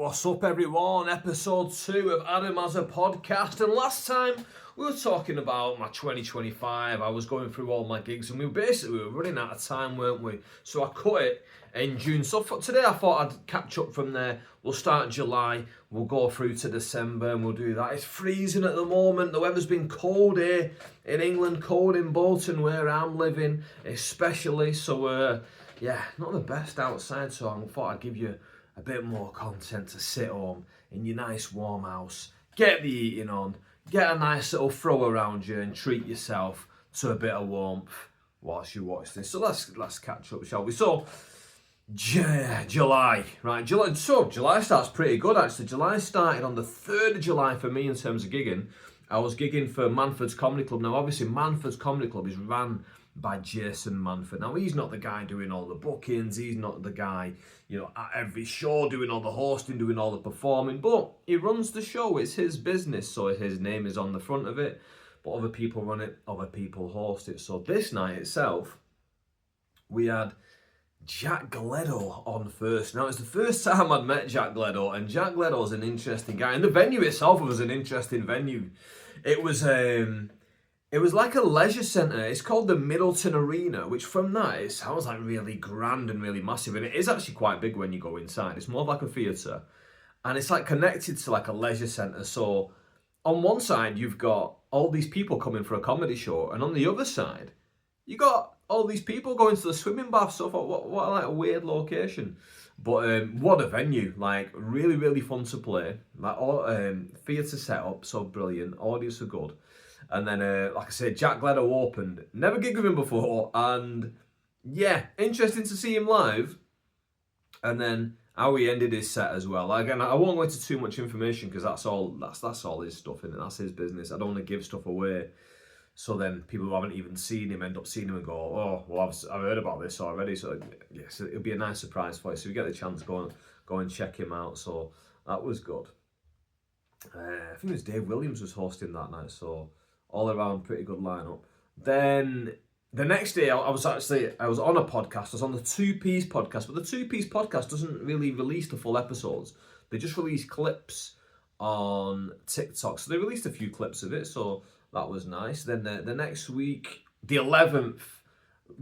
What's up, everyone? Episode 2 of Adam Has a Podcast. And last time we were talking about my 2025. I was going through all my gigs and we were running out of time, weren't we? So I cut it in June. So for today I thought I'd catch up from there. We'll start July, we'll go through to December and we'll do that. It's freezing at the moment. The weather's been cold here in England, cold in Bolton where I'm living especially. So not the best outside, so I thought I'd give you a bit more content to sit home in your nice warm house, get the eating on, get a nice little throw around you and treat yourself to a bit of warmth whilst you watch this. So let's catch up, shall we? So July, right? July starts pretty good actually. July started on the 3rd of July for me in terms of gigging. I was gigging for Manford's Comedy Club. Now obviously Manford's Comedy Club is ran by Jason Manford. Now he's not the guy doing all the bookings, he's not the guy, at every show doing all the hosting, doing all the performing, but he runs the show. It's his business, so his name is on the front of it, but other people run it, other people host it. So this night itself, we had Jack Gleadow on first. Now it's the first time I'd met Jack Gleadow, and Jack Gledow's an interesting guy, and the venue itself was an interesting venue. It was like a leisure centre. It's called the Middleton Arena, which from that, it sounds like really grand and really massive. And it is actually quite big when you go inside. It's more like a theatre. And it's like connected to like a leisure centre. So on one side, you've got all these people coming for a comedy show. And on the other side, you got all these people going to the swimming bath. So I thought, what like a weird location. But what a venue. Like really, really fun to play. Like all theatre setup, so brilliant. Audience are good. And then, like I said, Jack Gleadow opened. Never gigged with him before. And yeah, interesting to see him live. And then how he ended his set as well. Again, I won't go into too much information because that's all his stuff, innit? That's his business. I don't want to give stuff away. So then people who haven't even seen him end up seeing him and go, oh, well, I've heard about this already. So yes, it'll be a nice surprise for you. So if you get the chance, go and check him out. So that was good. I think it was Dave Williams was hosting that night. So all around pretty good lineup. Then the next day I was on a podcast. I was on the Two Piece podcast, but the Two Piece podcast doesn't really release the full episodes. They just release clips on TikTok. So they released a few clips of it, so that was nice. Then the next week, the 11th,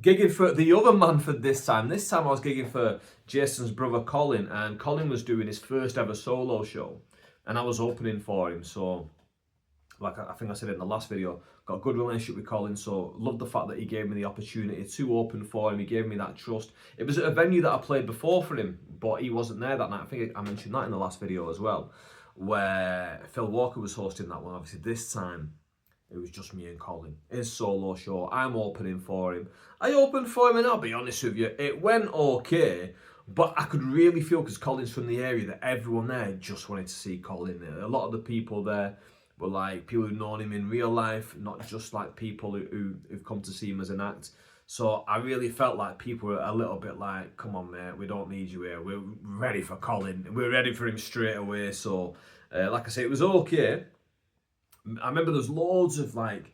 gigging for the other Manford this time. This time I was gigging for Jason's brother Colin, and Colin was doing his first ever solo show, and I was opening for him. So like I think I said in the last video, got a good relationship with Colin, so loved the fact that he gave me the opportunity to open for him. He gave me that trust. It was at a venue that I played before for him, but he wasn't there that night. I think I mentioned that in the last video as well, where Phil Walker was hosting that one. Obviously this time, it was just me and Colin. His solo show, I'm opening for him. I opened for him and I'll be honest with you, it went okay, but I could really feel, because Colin's from the area, that everyone there just wanted to see Colin. A lot of the people there were like people who've known him in real life, not just like people who've come to see him as an act. So I really felt like people were a little bit like, come on mate, we don't need you here. We're ready for Colin. We're ready for him straight away. So like I say, it was okay. I remember there's loads of like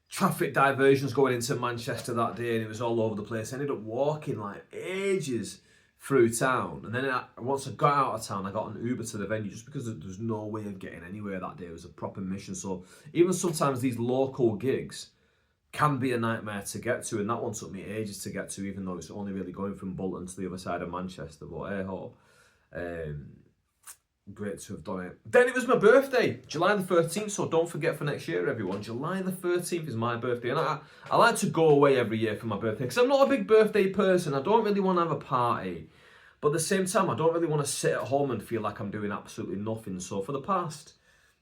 traffic diversions going into Manchester that day, and it was all over the place. I ended up walking like ages through town, and then once I got out of town, I got an Uber to the venue just because there was no way of getting anywhere that day. It was a proper mission. So even sometimes these local gigs can be a nightmare to get to, and that one took me ages to get to, even though it's only really going from Bolton to the other side of Manchester. But hey ho, great to have done it. Then it was my birthday, July the 13th, so don't forget for next year, everyone. July the 13th is my birthday, and I like to go away every year for my birthday, because I'm not a big birthday person. I don't really want to have a party, but at the same time, I don't really want to sit at home and feel like I'm doing absolutely nothing. So for the past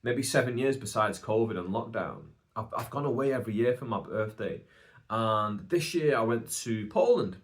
maybe 7 years, besides COVID and lockdown, I've gone away every year for my birthday. And this year I went to Poland,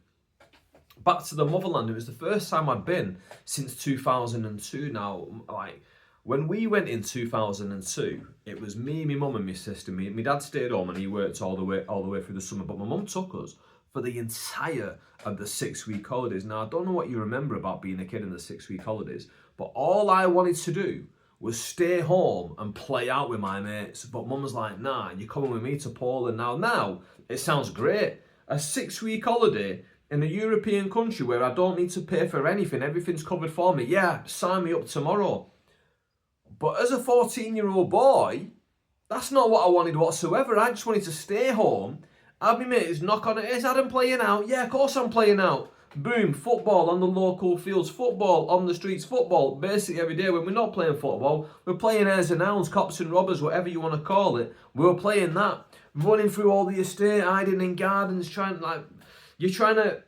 back to the motherland. It was the first time I'd been since 2002 now. Like, when we went in 2002, it was me, my mum and my sister. My dad stayed home and he worked all the way through the summer, but my mum took us for the entire of the 6-week holidays. Now, I don't know what you remember about being a kid in the 6-week holidays, but all I wanted to do was stay home and play out with my mates. But mum was like, nah, you're coming with me to Poland now. Now, it sounds great. A 6-week holiday in a European country where I don't need to pay for anything, everything's covered for me, yeah, sign me up tomorrow. But as a 14-year-old boy, that's not what I wanted whatsoever. I just wanted to stay home, have my mates knock on it. Is Adam playing out? Yeah, of course I'm playing out. Boom, football on the local fields, football on the streets, football basically every day. When we're not playing football, we're playing hares and hounds, cops and robbers, whatever you want to call it. We were playing that, running through all the estate, hiding in gardens, you're trying to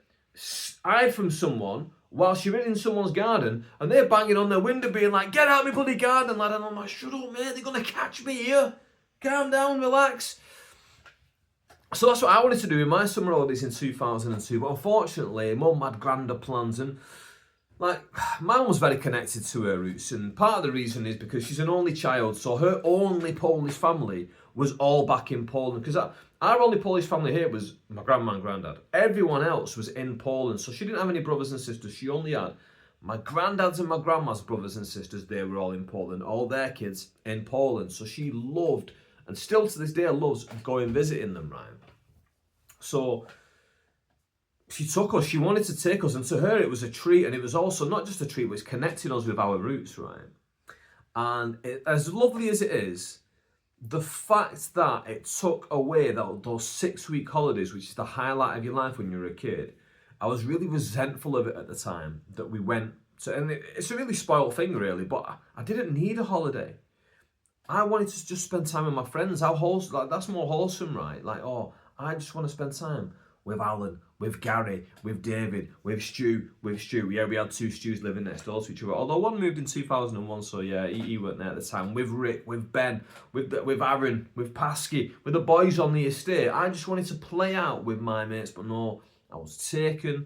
hide from someone whilst you're in someone's garden, and they're banging on their window being like, get out of my bloody garden, lad. And I'm like, shut up, mate, they're going to catch me here. Calm down, relax. So that's what I wanted to do in my summer holidays in 2002. But unfortunately, Mum had grander plans, and my mum was very connected to her roots. And part of the reason is because she's an only child, so her only Polish family was all back in Poland. Because our only Polish family here was my grandma and granddad. Everyone else was in Poland, so she didn't have any brothers and sisters. She only had my granddad's and my grandma's brothers and sisters. They were all in Poland, all their kids in Poland. So she loved, and still to this day loves, going visiting them, right? So she took us, she wanted to take us, and to her it was a treat, and it was also not just a treat, it was connecting us with our roots, right? And as lovely as it is, the fact that it took away those 6-week holidays, which is the highlight of your life when you're a kid, I was really resentful of it at the time that we went to, and it's a really spoiled thing really, but I didn't need a holiday. I wanted to just spend time with my friends. How wholesome, that's more wholesome, right? I just want to spend time with Alan, with Gary, with David, with Stu. Yeah, we had 2 Stews living next door to each other. Although one moved in 2001, so yeah, he weren't there at the time. With Rick, with Ben, with Aaron, with Pasky, with the boys on the estate. I just wanted to play out with my mates, but no, I was taken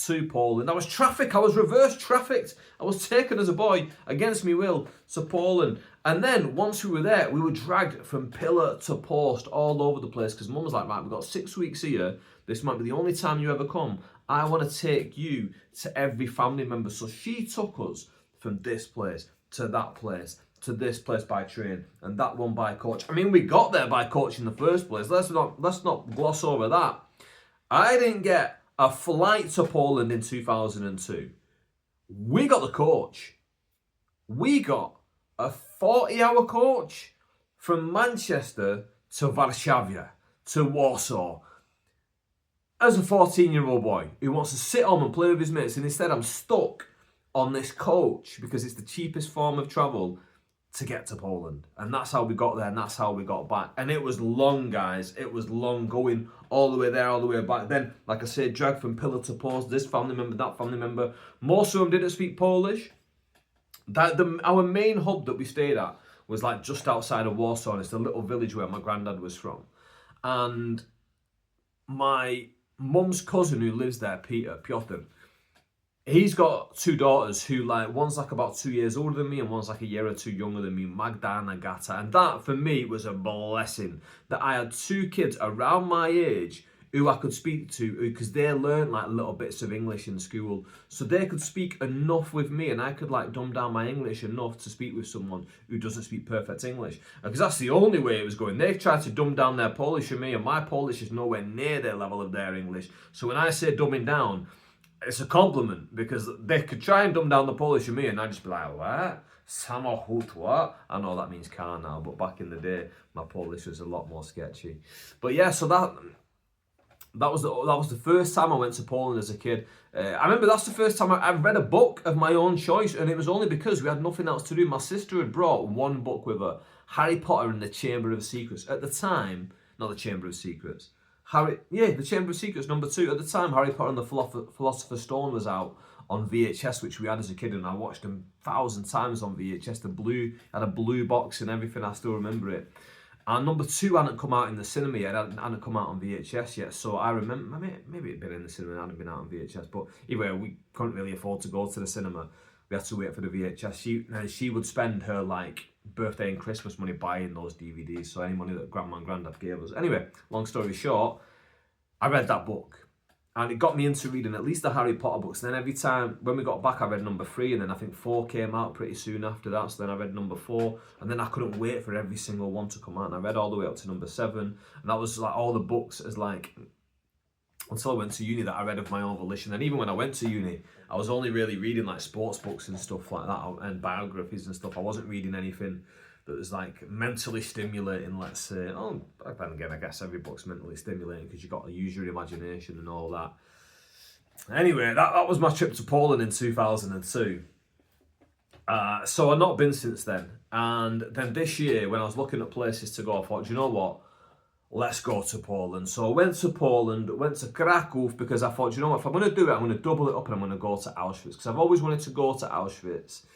to Poland. I was trafficked. I was reverse trafficked. I was taken as a boy against me will to Poland. And then once we were there, we were dragged from pillar to post all over the place because Mum was like, right, we've got 6 weeks here. This might be the only time you ever come. I want to take you to every family member. So she took us from this place to that place to this place by train and that one by coach. I mean, we got there by coach in the first place. Let's not gloss over that. I didn't get a flight to Poland in 2002. We got the coach. We got a 40-hour coach from Manchester to Warsaw, to Warsaw. As a 14-year-old boy who wants to sit home and play with his mates, and instead I'm stuck on this coach because it's the cheapest form of travel to get to Poland. And that's how we got there, and that's how we got back. And it was long, guys. It was long going all the way there, all the way back. Then, like I said, dragged from pillar to post, this family member, that family member. Most of them didn't speak Polish. Our main hub that we stayed at was just outside of Warsaw, and it's the little village where my granddad was from. And my mum's cousin who lives there, Piotr, he's got 2 daughters who one's about 2 years older than me and one's a year or 2 younger than me, Magda and Agata. And that for me was a blessing that I had 2 kids around my age who I could speak to because they learned little bits of English in school. So they could speak enough with me and I could dumb down my English enough to speak with someone who doesn't speak perfect English. Because that's the only way it was going. They've tried to dumb down their Polish for me and my Polish is nowhere near their level of their English. So when I say dumbing down, it's a compliment because they could try and dumb down the Polish for me and I'd just be like, what? Samochód, what? I know that means car now, but back in the day, my Polish was a lot more sketchy. But yeah, so that was the first time I went to Poland as a kid. I remember that's the first time I read a book of my own choice, and it was only because we had nothing else to do. My sister had brought one book with her, Harry Potter and the Chamber of Secrets. At the time, not the Chamber of Secrets. The Chamber of Secrets #2. At the time, Harry Potter and the Philosopher's Stone was out on VHS, which we had as a kid, and I watched them 1,000 times on VHS. Had a blue box and everything. I still remember it. And #2 hadn't come out in the cinema yet. It hadn't come out on VHS yet. So I remember, maybe it'd been in the cinema, it hadn't been out on VHS. But anyway, we couldn't really afford to go to the cinema. We had to wait for the VHS. She would spend her birthday and Christmas money buying those DVDs. So any money that Grandma and Granddad gave us. Anyway, long story short, I read that book. And it got me into reading at least the Harry Potter books. And then every time, when we got back, I read #3. And then I think 4 came out pretty soon after that. So then I read #4. And then I couldn't wait for every single one to come out. And I read all the way up to #7. And that was all the books as until I went to uni that I read of my own volition. And even when I went to uni, I was only really reading like sports books and stuff like that, and biographies and stuff. I wasn't reading anything that was like mentally stimulating, let's say. Oh, but then again, I guess every book's mentally stimulating because you've got to use your imagination and all that. Anyway, that was my trip to Poland in 2002. So I've not been since then. And then this year, when I was looking at places to go, I thought, do you know what? Let's go to Poland. So I went to Poland, went to Krakow, because I thought, you know what, if I'm going to do it, I'm going to double it up and I'm going to go to Auschwitz. Because I've always wanted to go to Auschwitz.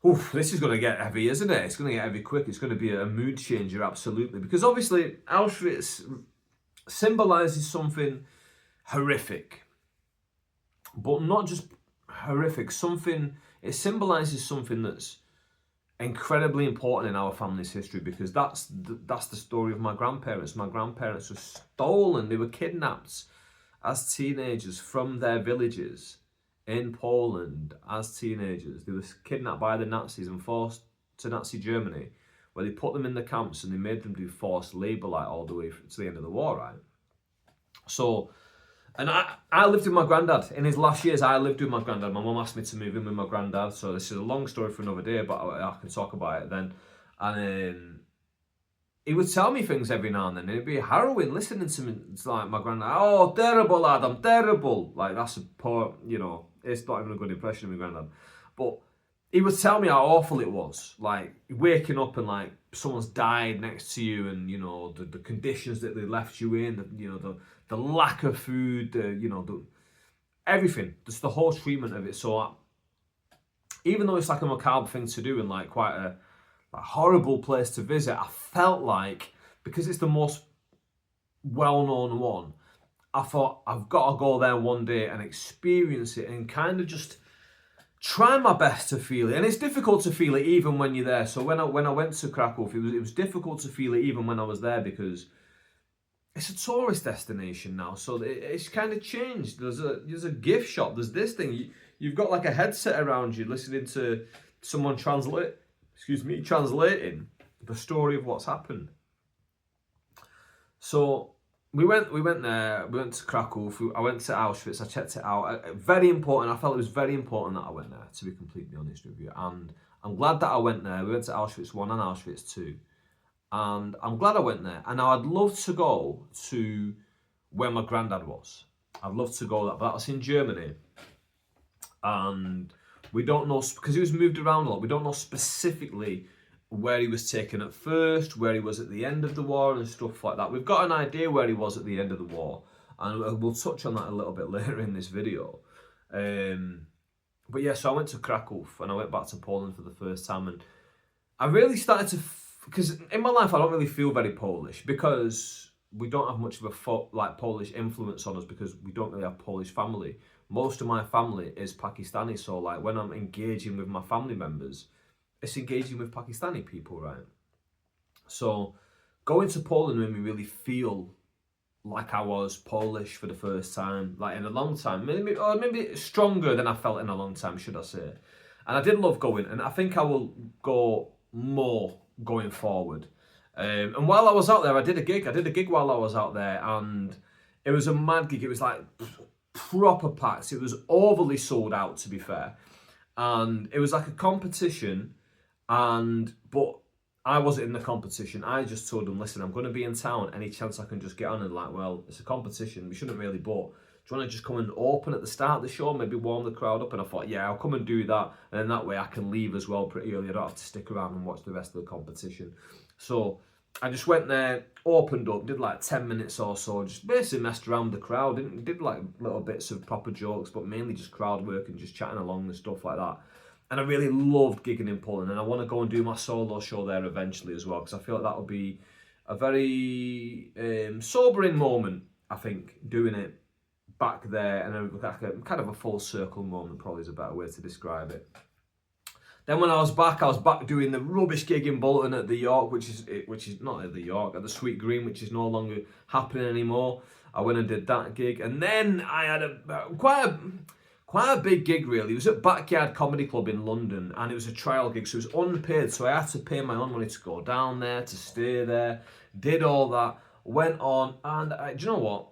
Oof, this is going to get heavy, isn't it? It's going to get heavy quick. It's going to be a mood changer, absolutely. Because obviously, Auschwitz symbolises something horrific. But not just horrific, it symbolises something that's incredibly important in our family's history, because that's the story of my grandparents. My grandparents were stolen, they were kidnapped as teenagers from their villages in Poland as teenagers. They were kidnapped by the Nazis and forced to Nazi Germany, where they put them in the camps and they made them do forced labour like all the way to the end of the war, right? So, and I lived with my granddad. In his last years, I lived with my granddad. My mum asked me to move in with my granddad. So this is a long story for another day, but I can talk about it then. And he would tell me things every now and then. It'd be harrowing listening to me. It's like my granddad, oh, terrible, lad, I'm terrible. Like, that's a poor, it's not even a good impression of my granddad. But he would tell me how awful it was. Like, waking up and, like, someone's died next to you and, the conditions that they left you in, the lack of food, everything, just the whole treatment of it. So even though it's like a macabre thing to do and like quite a horrible place to visit, I felt like, because it's the most well-known one, I thought I've got to go there one day and experience it and kind of just try my best to feel it. And it's difficult to feel it even when you're there. So when I went to Krakow, it was difficult to feel it even when I was there, because it's a tourist destination now, so it's kind of changed. There's a gift shop. There's this thing. You've got like a headset around you, listening to someone translating the story of what's happened. So we went there. We went to Krakow. I went to Auschwitz. I checked it out. Very important. I felt it was very important that I went there, to be completely honest with you. And I'm glad that I went there. We went to Auschwitz 1 and Auschwitz 2. And I'm glad I went there. And I'd love to go to where my granddad was. I'd love to go there, but that's in Germany. And we don't know, because he was moved around a lot, we don't know specifically where he was taken at first, where he was at the end of the war and stuff like that. We've got an idea where he was at the end of the war, and we'll touch on that a little bit later in this video. But yeah, so I went to Krakow and I went back to Poland for the first time, and I really started to, because in my life I don't really feel very Polish, because we don't have much of a Polish influence on us, because we don't really have Polish family. Most of my family is Pakistani, so like when I'm engaging with my family members, it's engaging with Pakistani people, right? So going to Poland made me really feel like I was Polish for the first time, like in a long time, maybe stronger than I felt in a long time, should I say. And I did love going, and I think I will go more going forward. And while I was out there, I did a gig while I was out there, and it was a mad gig. It was like proper packed. It was overly sold out, to be fair. And it was like a competition, but I wasn't in the competition. I just told them, listen, I'm going to be in town. Any chance I can just get on? And like, well, it's a competition. We shouldn't really, but do you want to just come and open at the start of the show, maybe warm the crowd up? And I thought, yeah, I'll come and do that. And then that way I can leave as well pretty early. I don't have to stick around and watch the rest of the competition. So I just went there, opened up, did like 10 minutes or so, just basically messed around with the crowd. Did like little bits of proper jokes, but mainly just crowd work and just chatting along and stuff like that. And I really loved gigging in Poland, and I want to go and do my solo show there eventually as well, because I feel like that would be a very sobering moment, I think, doing it back there, and kind of a full circle moment probably is a better way to describe it. Then when I was back doing the rubbish gig in Bolton at the York, which is not at the York, at the Sweet Green, which is no longer happening anymore. I went and did that gig, and then I had quite a big gig, really. It was at Backyard Comedy Club in London, and it was a trial gig, so it was unpaid, so I had to pay my own money to go down there, to stay there, did all that, went on, and do you know what?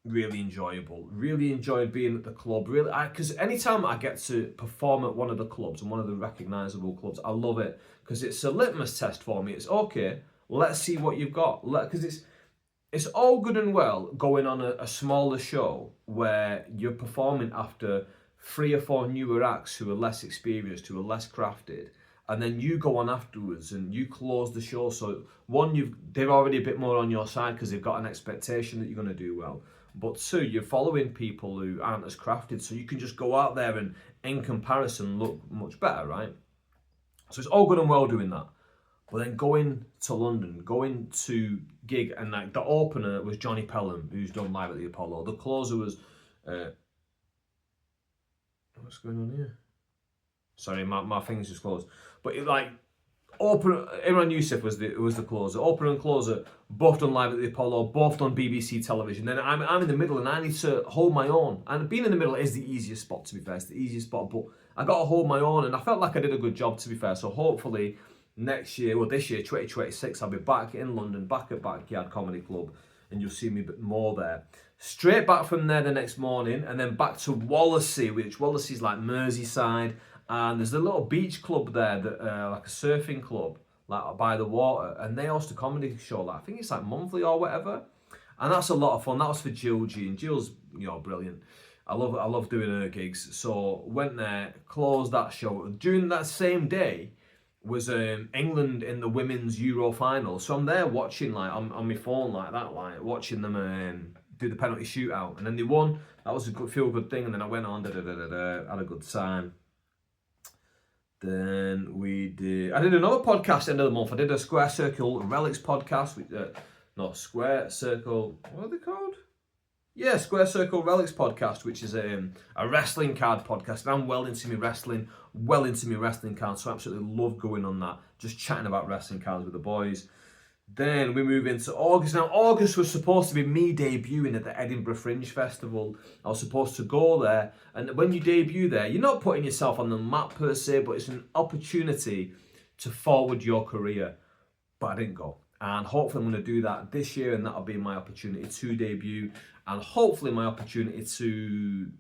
really enjoyable. Really enjoyed being at the club. Really, because anytime I get to perform at one of the clubs and one of the recognisable clubs, I love it because it's a litmus test for me. It's okay. Let's see what you've got. Because it's all good and well going on a smaller show where you're performing after 3 or 4 newer acts who are less experienced, who are less crafted, and then you go on afterwards and you close the show. So one, they're already a bit more on your side because they've got an expectation that you're going to do well. But two, you're following people who aren't as crafted, so you can just go out there and, in comparison, look much better, right? So it's all good and well doing that. But then going to London, going to gig, and like the opener was Johnny Pelham, who's done Live at the Apollo. The closer was what's going on here? Sorry, my fingers just closed. But opener, Imran Yusuf was the closer. Opener and closer both done Live at the Apollo, both on BBC television. Then I'm in the middle and I need to hold my own. And being in the middle is the easiest spot, to be fair. It's the easiest spot, but I got to hold my own, and I felt like I did a good job, to be fair. So hopefully this year, 2026, I'll be back in London, back at Backyard Comedy Club, and you'll see me a bit more there. Straight back from there the next morning, and then back to Wallasey, which Wallasey's like Merseyside, and there's a little beach club there, that like a surfing club, like by the water, and they host a comedy show, like I think it's like monthly or whatever, and that's a lot of fun. That was for Jill G, and Jill's brilliant. I love doing her gigs. So went there, closed that show. During that same day was England in the women's Euro final. So I'm there watching like on my phone like that, like watching them do the penalty shootout, and then they won. That was a good feel good thing. And then I went on, had a good time. Then I did another podcast end of the month. I did a Square Circle Relics podcast with Square Circle. What are they called? Yeah, Square Circle Relics podcast, which is a wrestling card podcast. And I'm well into my wrestling cards, so I absolutely love going on that, just chatting about wrestling cards with the boys. Then we move into August. Now, August was supposed to be me debuting at the Edinburgh Fringe Festival. I was supposed to go there, and when you debut there, you're not putting yourself on the map per se, but it's an opportunity to forward your career. But I didn't go. And hopefully I'm going to do that this year, and that'll be my opportunity to debut, and hopefully my opportunity to,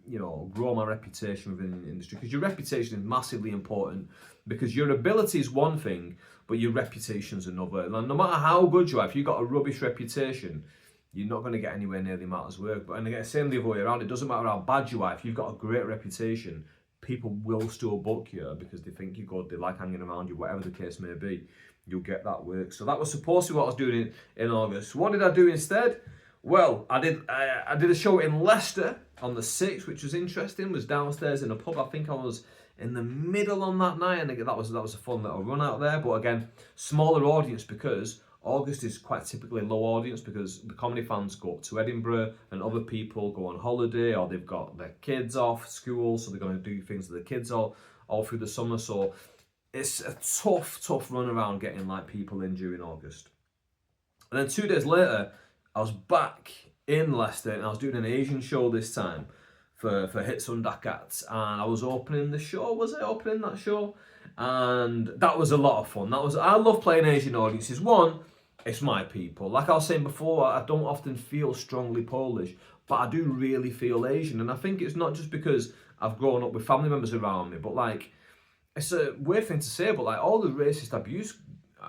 grow my reputation within the industry, because your reputation is massively important, because your ability is one thing, but your reputation's another. And no matter how good you are, if you've got a rubbish reputation, you're not going to get anywhere near the amount of work. But and again, same the other way around, it doesn't matter how bad you are, if you've got a great reputation, people will still book you because they think you're good, they like hanging around you, whatever the case may be. You'll get that work. So that was supposed to be what I was doing in August. What did I do instead? Well, I did a show in Leicester on the 6th, which was interesting. Was downstairs in a pub. I think I was in the middle on that night, and that was a fun little run out there. But again, smaller audience, because August is quite typically low audience, because the comedy fans go up to Edinburgh and other people go on holiday, or they've got their kids off school, so they're going to do things with the kids all through the summer. So it's a tough run around getting like people in during August. And then 2 days later, I was back in Leicester, and I was doing an Asian show this time for Hits Undakats, and I was opening the show. Was I opening that show? And that was a lot of fun. I love playing Asian audiences. One, it's my people. Like I was saying before, I don't often feel strongly Polish, but I do really feel Asian. And I think it's not just because I've grown up with family members around me, but like, it's a weird thing to say, but like all the racist abuse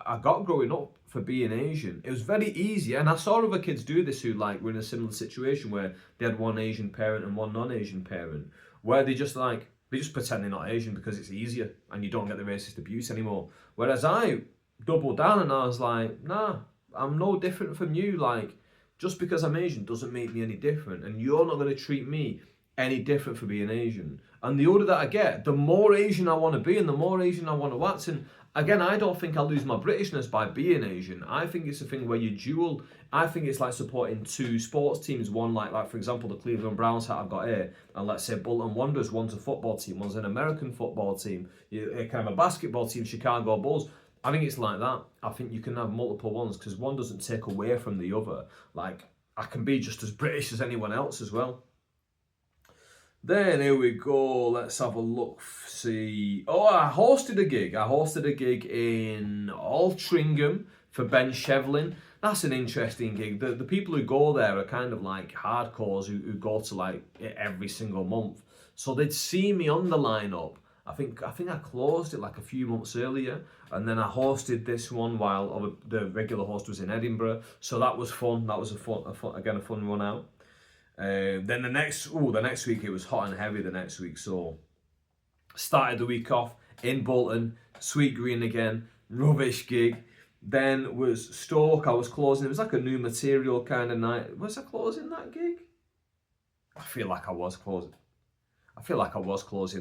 I got growing up for being Asian, it was very easy. And I saw other kids do this who like were in a similar situation where they had one Asian parent and one non-Asian parent, where they just pretend they're not Asian because it's easier and you don't get the racist abuse anymore. Whereas I doubled down and I was like, nah, I'm no different from you. Like, just because I'm Asian doesn't make me any different, and you're not going to treat me any different for being Asian. And the older that I get, the more Asian I want to be and the more Asian I want to act. And again, I don't think I lose my Britishness by being Asian. I think it's a thing where you dual. I think it's like supporting two sports teams. One like for example, the Cleveland Browns hat I've got here, and let's say Bolton Wanderers. One's a football team, one's an American football team. Kind of a basketball team, Chicago Bulls. I think it's like that. I think you can have multiple ones because one doesn't take away from the other. Like, I can be just as British as anyone else as well. Then here we go. Let's have a look. See. Oh, I hosted a gig. in Altrincham for Ben Shevlin. that's an interesting gig. The people who go there are kind of like hardcores who go to like it every single month. So they'd see me on the lineup. I think I closed it like a few months earlier, and then I hosted this one while the regular host was in Edinburgh. So that was fun. That was a fun run out. Then the next week it was hot and heavy. The next week, so started the week off in Bolton, Sweet Green again, rubbish gig. Then was Stoke. I was closing. It was like a new material kind of night. Was I closing that gig? I feel like I was closing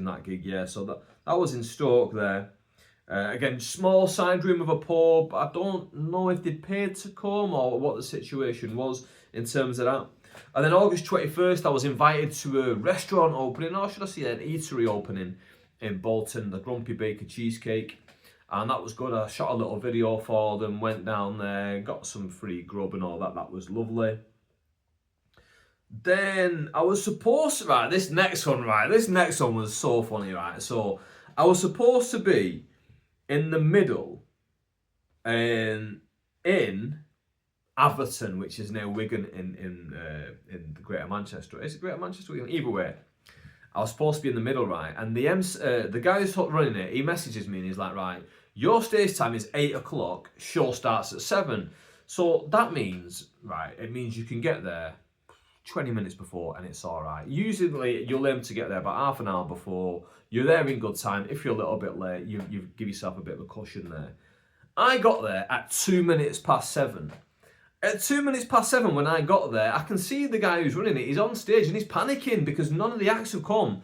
that gig, yeah. So that was in Stoke there. Again, small side room of a pub. I don't know if they paid to come or what the situation was in terms of that. And then August 21st, I was invited to a restaurant opening, or should I say an eatery opening in Bolton, the Grumpy Baker Cheesecake. And that was good. I shot a little video for them, went down there, got some free grub and all that. That was lovely. Then I was supposed to, this next one was so funny, right? So I was supposed to be in the middle in Atherton, which is near Wigan in Greater Manchester. Is it Greater Manchester? Either way. I was supposed to be in the middle, right? And the guy who's running it, he messages me and he's like, right, your stage time is 8 o'clock, show starts at 7. So that means, it means you can get there 20 minutes before and it's all right. Usually you'll aim to get there about half an hour before. You're there in good time. If you're a little bit late, you give yourself a bit of a cushion there. I got there at 2 minutes past 7. At 2 minutes past 7 when I got there, I can see the guy who's running it. He's on stage and he's panicking because none of the acts have come.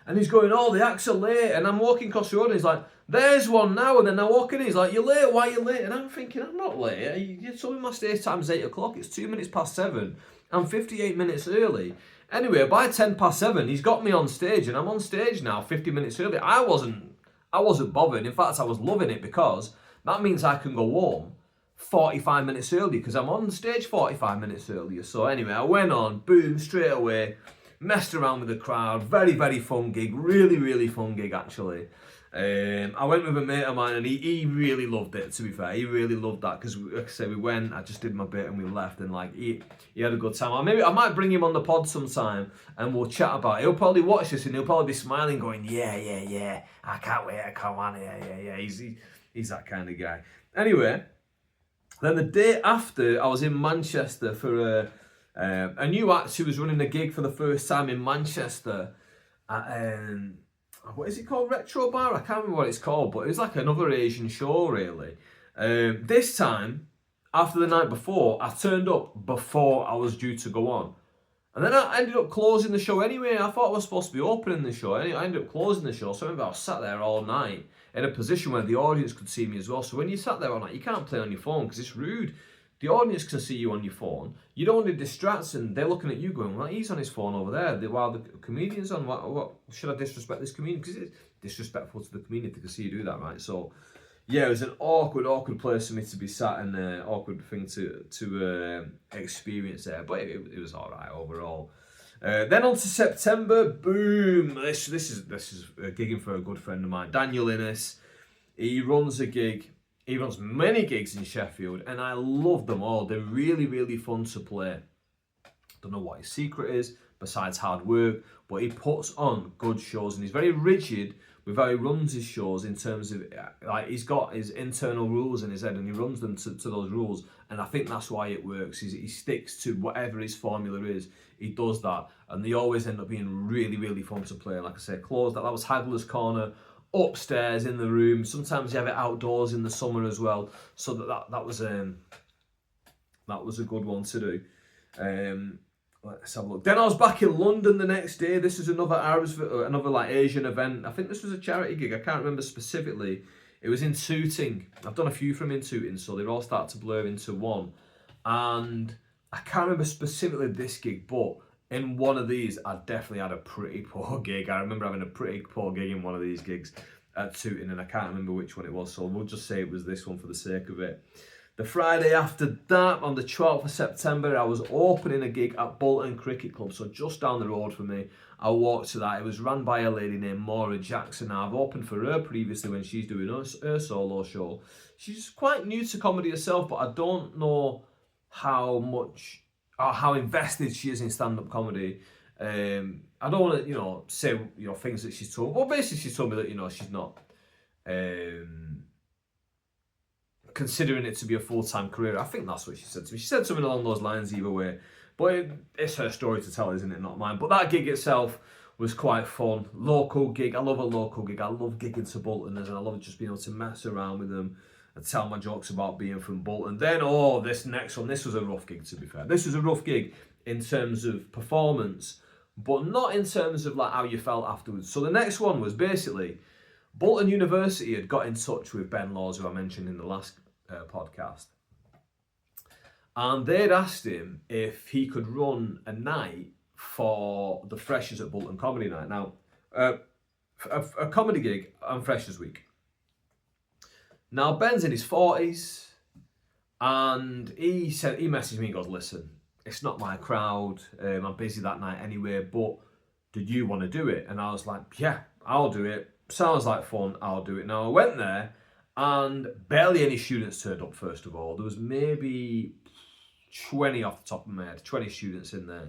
And he's going, oh, the acts are late. And I'm walking across the road and he's like, there's one now. And then I walk in, he's like, you're late, why are you late? And I'm thinking, I'm not late. You told me my stage time's 8 o'clock. It's 2 minutes past 7. I'm 58 minutes early. Anyway, by 10 past 7, he's got me on stage and I'm on stage now 50 minutes early. I wasn't bothered. In fact, I was loving it because that means I can go home 45 minutes early because I'm on stage 45 minutes earlier. So anyway, I went on, boom, straight away, messed around with the crowd. Very, very fun gig. Really, really fun gig, actually. I went with a mate of mine and he really loved it, to be fair. He really loved that because, like I say, we went, I just did my bit and we left and he had a good time. Or I might bring him on the pod sometime and we'll chat about it. He'll probably watch this and he'll probably be smiling going, yeah, I can't wait to come on, yeah. He's that kind of guy. Anyway, then the day after, I was in Manchester for a new act who was running a gig for the first time in Manchester at, what is it called? Retro Bar? I can't remember what it's called, but it was like another Asian show, really. This time, after the night before, I turned up before I was due to go on. And then I ended up closing the show anyway. I thought I was supposed to be opening the show. Anyway, I ended up closing the show. So I remember I was sat there all night in a position where the audience could see me as well. So when you sat there all night, you can't play on your phone because it's rude. The audience can see you on your phone. You don't want to distract and they're looking at you going, well, he's on his phone over there while the comedian's on. What should I disrespect this comedian? Because it's disrespectful to the comedian if they can see you do that, right? So, yeah, it was an awkward place for me to be sat and an awkward thing to experience there. But it was all right overall. Then on to September, boom. This is gigging for a good friend of mine, Daniel Innes. He runs a gig. He runs many gigs in Sheffield, and I love them all. They're really, really fun to play. Don't know what his secret is, besides hard work, but he puts on good shows, and he's very rigid with how he runs his shows in terms of, like, he's got his internal rules in his head, and he runs them to those rules, and I think that's why it works. He sticks to whatever his formula is. He does that, and they always end up being really, really fun to play. Like I say, closed. That was Hagler's Corner. Upstairs in the room. Sometimes you have it outdoors in the summer as well. So that was a good one to do. Let's have a look. Then I was back in London the next day. This is another like Asian event. I think this was a charity gig. I can't remember specifically. It was in Tooting. I've done a few from in Tooting, so they all start to blur into one. And I can't remember specifically this gig, but in one of these, I definitely had a pretty poor gig. I remember having a pretty poor gig in one of these gigs at Tooting, and I can't remember which one it was, so we'll just say it was this one for the sake of it. The Friday after that, on the 12th of September, I was opening a gig at Bolton Cricket Club, so just down the road from me. I walked to that. It was run by a lady named Maura Jackson. Now, I've opened for her previously when she's doing her solo show. She's quite new to comedy herself, but I don't know how much or how invested she is in stand-up comedy. I don't want to, say things that she's told. Well, basically, she's told me that she's not considering it to be a full-time career. I think that's what she said to me. She said something along those lines either way. But it's her story to tell, isn't it? Not mine. But that gig itself was quite fun. Local gig. I love a local gig. I love gigging to Boltoners, and I love just being able to mess around with them and tell my jokes about being from Bolton. Then, this next one. This was a rough gig, to be fair. This was a rough gig in terms of performance, but not in terms of like how you felt afterwards. So the next one was basically Bolton University had got in touch with Ben Laws, who I mentioned in the last podcast. And they'd asked him if he could run a night for the freshers at Bolton Comedy Night. Now, a comedy gig on Freshers Week. Now, Ben's in his 40s, and he messaged me and goes, listen, it's not my crowd, I'm busy that night anyway, but did you want to do it? And I was like, yeah, I'll do it. Sounds like fun, I'll do it. Now, I went there, and barely any students turned up, first of all. There was maybe 20 off the top of my head, 20 students in there.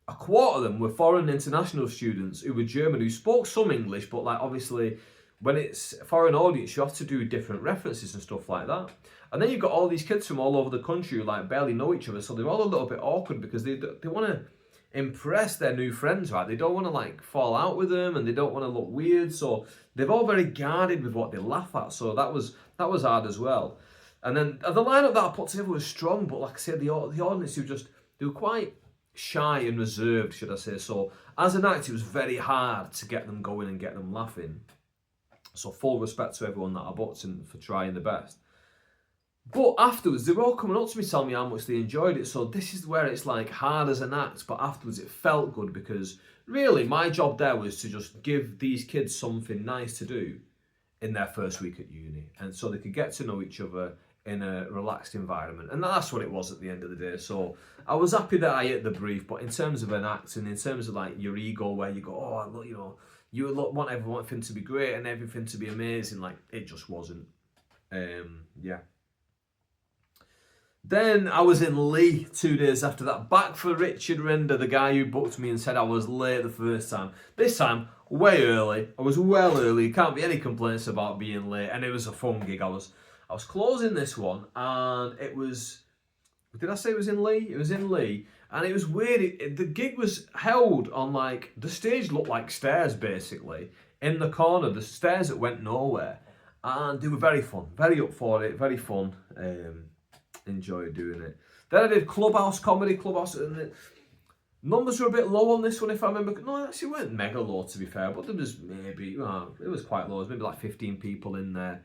A quarter of them were foreign international students who were German, who spoke some English, but like obviously when it's a foreign audience, you have to do different references and stuff like that. And then you've got all these kids from all over the country who like barely know each other, so they're all a little bit awkward because they want to impress their new friends, right? They don't want to like fall out with them, and they don't want to look weird, so they're all very guarded with what they laugh at. So that was hard as well. And then the lineup that I put together was strong, but like I said, the audience they were quite shy and reserved, should I say. So as an act, it was very hard to get them going and get them laughing. So full respect to everyone that I booked and for trying the best. But afterwards, they were all coming up to me telling me how much they enjoyed it. So this is where it's like hard as an act, but afterwards it felt good because really my job there was to just give these kids something nice to do in their first week at uni. And so they could get to know each other in a relaxed environment. And that's what it was at the end of the day. So I was happy that I hit the brief, but in terms of an act and in terms of like your ego where you go, look, you want everything to be great and everything to be amazing, like it just wasn't. Yeah. Then I was in Leigh 2 days after that, back for Richard Render, the guy who booked me and said I was late the first time. This time, way early. I was well early. Can't be any complaints about being late, and it was a fun gig. I was closing this one, and it was. Did I say it was in Leigh? It was in Leigh, and it was weird. The gig was held on like the stage looked like stairs basically in the corner. The stairs that went nowhere, and they were very fun, very up for it, very fun. Enjoyed doing it. Then I did Clubhouse, and the numbers were a bit low on this one if I remember. No, it actually weren't mega low to be fair, but there was maybe, it was quite low. It was maybe like 15 people in there,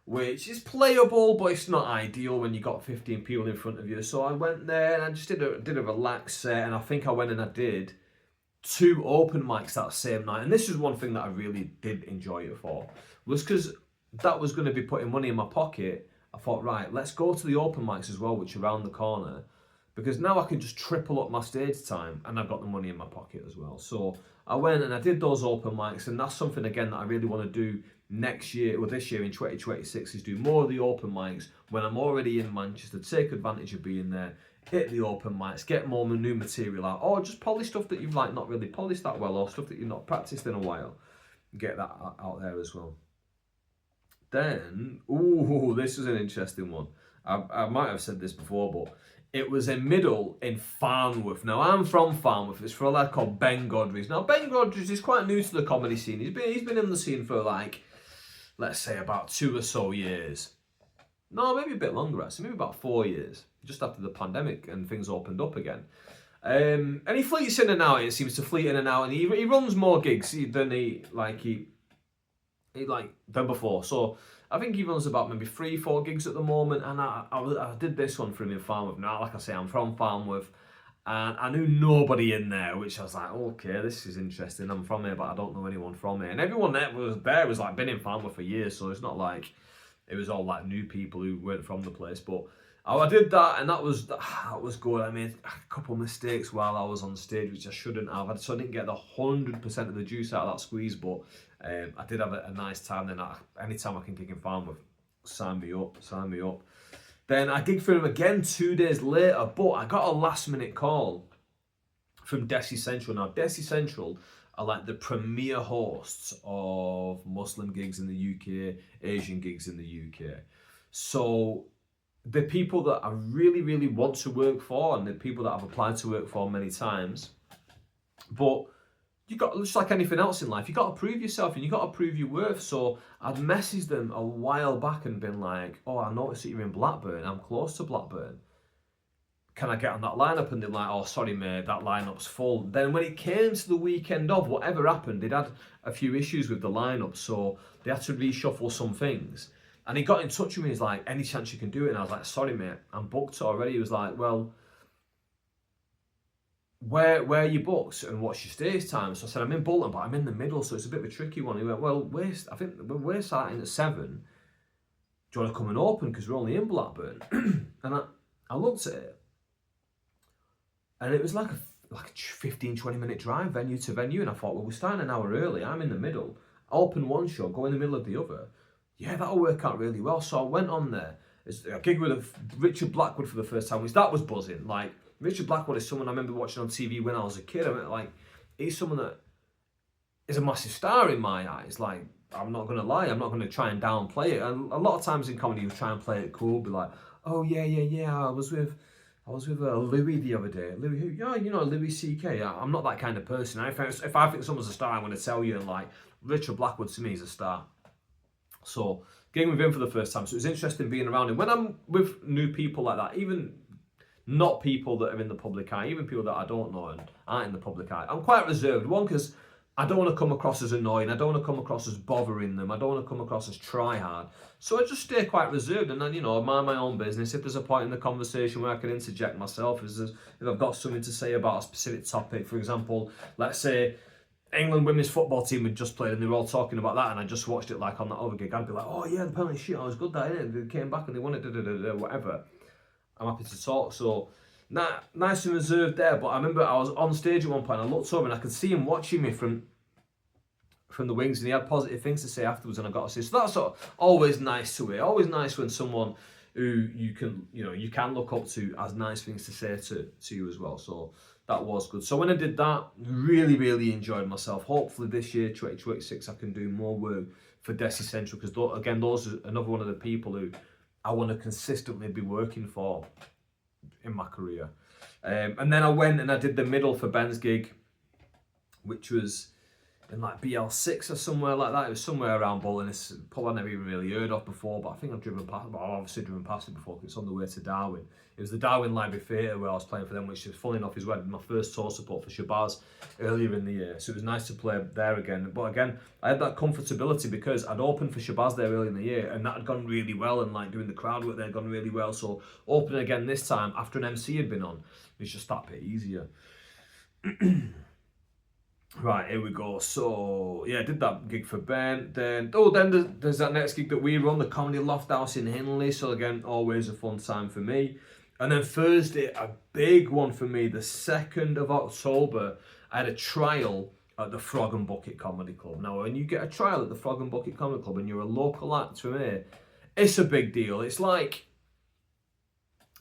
which is playable, but it's not ideal when you got 15 people in front of you. So I went there and I just did a relaxed set, and I think I went and I did 2 open mics that same night. And this is one thing that I really did enjoy it for, was because that was going to be putting money in my pocket. I thought, right, let's go to the open mics as well, which are around the corner, because now I can just triple up my stage time and I've got the money in my pocket as well. So I went and I did those open mics, and that's something, again, that I really want to do next year, or this year in 2026, is do more of the open mics when I'm already in Manchester, take advantage of being there, hit the open mics, get more new material out, or just polish stuff that you've like not really polished that well, or stuff that you've not practiced in a while, get that out there as well. Then, this was an interesting one. I might have said this before, but it was in Middle in Farnworth. Now, I'm from Farnworth. It's for a lad called Ben Godrich. Now, Ben Godrich is quite new to the comedy scene. He's been in the scene for like, let's say about 2 or so years. No, maybe a bit longer actually. Maybe about 4 years, just after the pandemic and things opened up again. And he fleets in and out. It seems to fleet in and out, and he runs more gigs than than before. So I think he runs about maybe 3-4 gigs at the moment, and I did this one for him in Farnworth. Now, like I say, I'm from Farnworth, and I knew nobody in there, which I was like, okay, this is interesting. I'm from here, but I don't know anyone from here. And everyone that was there was like been in Farnworth for years, so it's not like it was all like new people who weren't from the place. But I did that, and that was good. I made a couple of mistakes while I was on stage, which I shouldn't have. So I didn't get the 100% of the juice out of that squeeze, but I did have a nice time. Then anytime I can kick in Farnworth, sign me up. Then I gigged for him again 2 days later, but I got a last minute call from Desi Central. Now, Desi Central are like the premier hosts of Muslim gigs in the UK, Asian gigs in the UK. So the people that I really, really want to work for, and the people that I've applied to work for many times. But you got, just like anything else in life, you got to prove yourself and you got to prove your worth. So I'd messaged them a while back and been like, oh, I noticed that you're in Blackburn. I'm close to Blackburn. Can I get on that lineup? And they're like, oh, sorry, mate, that lineup's full. Then when it came to the weekend of, whatever happened, they'd had a few issues with the lineup, so they had to reshuffle some things. And he got in touch with me, he's like, any chance you can do it? And I was like, sorry, mate, I'm booked already. He was like, well, where are you booked and what's your stay time? So I said, I'm in Bolton, but I'm in the middle, so it's a bit of a tricky one. He went, well, we're starting at 7. Do you want to come and open? Because we're only in Blackburn. And I looked at it, and it was like a 15, 20 minute drive, venue to venue. And I thought, well, we're starting an hour early. I'm in the middle. I open one show, go in the middle of the other. Yeah, that'll work out really well. So I went on there. I gigged with Richard Blackwood for the first time, which that was buzzing. Like, Richard Blackwood is someone I remember watching on TV when I was a kid. I mean, like, he's someone that is a massive star in my eyes. Like, I'm not going to lie. I'm not going to try and downplay it. And a lot of times in comedy, you try and play it cool. Be like, oh, yeah. I was with Louis the other day. Louis who? Yeah, you know, Louis C.K. I'm not that kind of person. If I think someone's a star, I'm going to tell you. And like, Richard Blackwood to me is a star. So, getting with him for the first time. So it was interesting being around him. When I'm with new people like that, even not people that are in the public eye, even people that I don't know and aren't in the public eye, I'm quite reserved. One, because I don't want to come across as annoying. I don't want to come across as bothering them. I don't want to come across as try hard. So I just stay quite reserved and then, you know, mind my own business. If there's a point in the conversation where I can interject myself, if I've got something to say about a specific topic, for example, let's say England women's football team had just played and they were all talking about that and I just watched it like on that other gig, I'd be like, oh yeah, the penalty shit, I was good that, innit? They came back and they won it, whatever. I'm happy to talk. So, nice and reserved there. But I remember I was on stage at one point and I looked over and I could see him watching me from the wings and he had positive things to say afterwards and I got to see. So that's always nice to hear. Always nice when someone who you can look up to has nice things to say to you as well. So that was good. So when I did that, really, really enjoyed myself. Hopefully this year, 2026, I can do more work for Desi Central because, again, those are another one of the people who I want to consistently be working for in my career. And then I went and I did the middle for Ben's gig, which was in like BL6 or somewhere like that. It was somewhere around Bolton. It's a pub I've never even really heard of before, but I think I've obviously driven past it before because it's on the way to Darwin. It was the Darwin Library Theatre where I was playing for them, which is, funny enough, is where I did my first tour support for Shabazz earlier in the year. So it was nice to play there again. But again, I had that comfortability because I'd opened for Shabazz there earlier in the year and that had gone really well, and like doing the crowd work there had gone really well. So opening again this time after an MC had been on, it was just that bit easier. Right, here we go. So, yeah, I did that gig for Ben. Then there's that next gig that we run, the Comedy Loft House in Hinley. So, again, always a fun time for me. And then Thursday, a big one for me, the 2nd of October, I had a trial at the Frog and Bucket Comedy Club. Now, when you get a trial at the Frog and Bucket Comedy Club and you're a local act from here, it's a big deal. It's like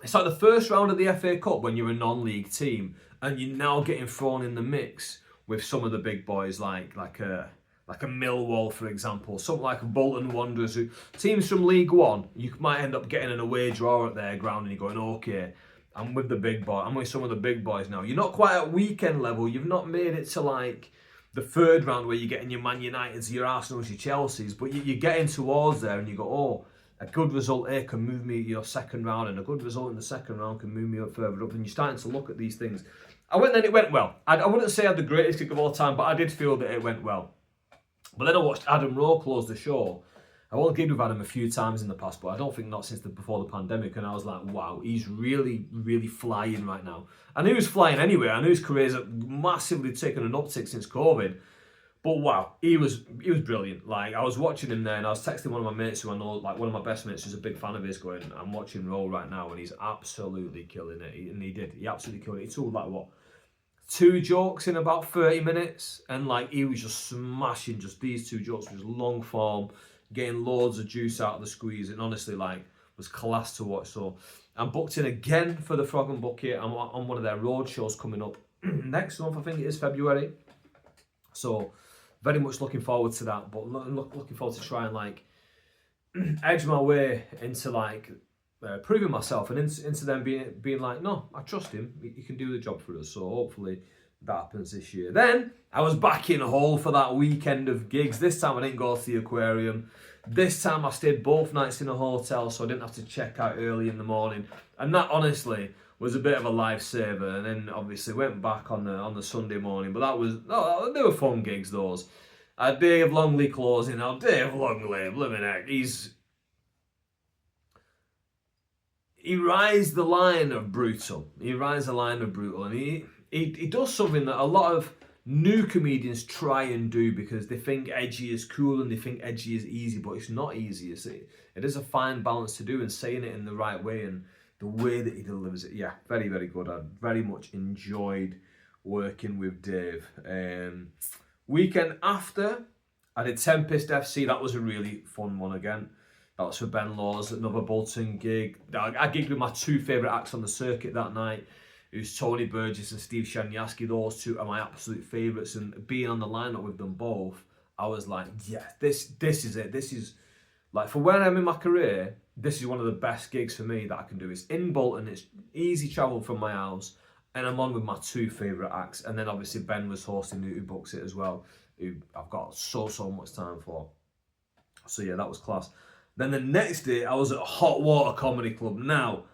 the first round of the FA Cup when you're a non-league team and you're now getting thrown in the mix with some of the big boys like a Millwall, for example, something like a Bolton Wanderers, who teams from League One, you might end up getting an away draw at their ground and you're going, okay, I'm with the big boy. I'm with some of the big boys now. You're not quite at weekend level. You've not made it to like the 3rd round where you're getting your Man Uniteds, your Arsenals, your Chelseas, but you're getting towards there and you go, oh, a good result here can move me your 2nd round and a good result in the 2nd round can move me up further up, and you're starting to look at these things. I went then, it went well. I wouldn't say I had the greatest gig of all time, but I did feel that it went well. But then I watched Adam Rowe close the show. I've only gigged with Adam a few times in the past, but I don't think not since before the pandemic, and I was like, wow, he's really, really flying right now. I knew he was flying anyway. I knew his career's massively taken an uptick since COVID. But wow, he was brilliant. Like, I was watching him there and I was texting one of my mates who I know, like one of my best mates who's a big fan of his, going, I'm watching Rowe right now and he's absolutely killing it. And he absolutely killed it. He told like, what, 2 jokes in about 30 minutes? And like, he was just smashing just these 2 jokes, just long form, getting loads of juice out of the squeeze. And honestly, like, was class to watch. So I'm booked in again for the Frog and Bucket. I'm on one of their road shows coming up next month. I think it is February. So very much looking forward to that. But looking forward to trying like edge my way into like proving myself and into them being like, no, I trust him. He can do the job for us. So hopefully that happens this year. Then I was back in Hull for that weekend of gigs. This time I didn't go to the aquarium. This time I stayed both nights in a hotel, so I didn't have to check out early in the morning. And that honestly was a bit of a lifesaver. And then obviously went back on the Sunday morning. But they were fun gigs, those. Dave Longley closing out. Dave Longley, blimmin' heck, he rides the line of brutal. And he does something that a lot of new comedians try and do because they think edgy is cool and they think edgy is easy, but it's not easy. It is a fine balance to do, and saying it in the right way and the way that he delivers it. Yeah, very, very good. I very much enjoyed working with Dave. Weekend after, I did Tempest FC. That was a really fun one again. That was for Ben Laws, another Bolton gig. I gigged with my two favourite acts on the circuit that night. It was Tony Burgess and Steve Shanyaski. Those two are my absolute favourites. And being on the lineup with them both, I was like, yeah, this is it. This is, like, for where I'm in my career, this is one of the best gigs for me that I can do. It's in Bolton. It's easy travel from my house. And I'm on with my two favourite acts. And then obviously Ben was hosting who books it as well, who I've got so much time for. So yeah, that was class. Then the next day, I was at Hot Water Comedy Club. Now,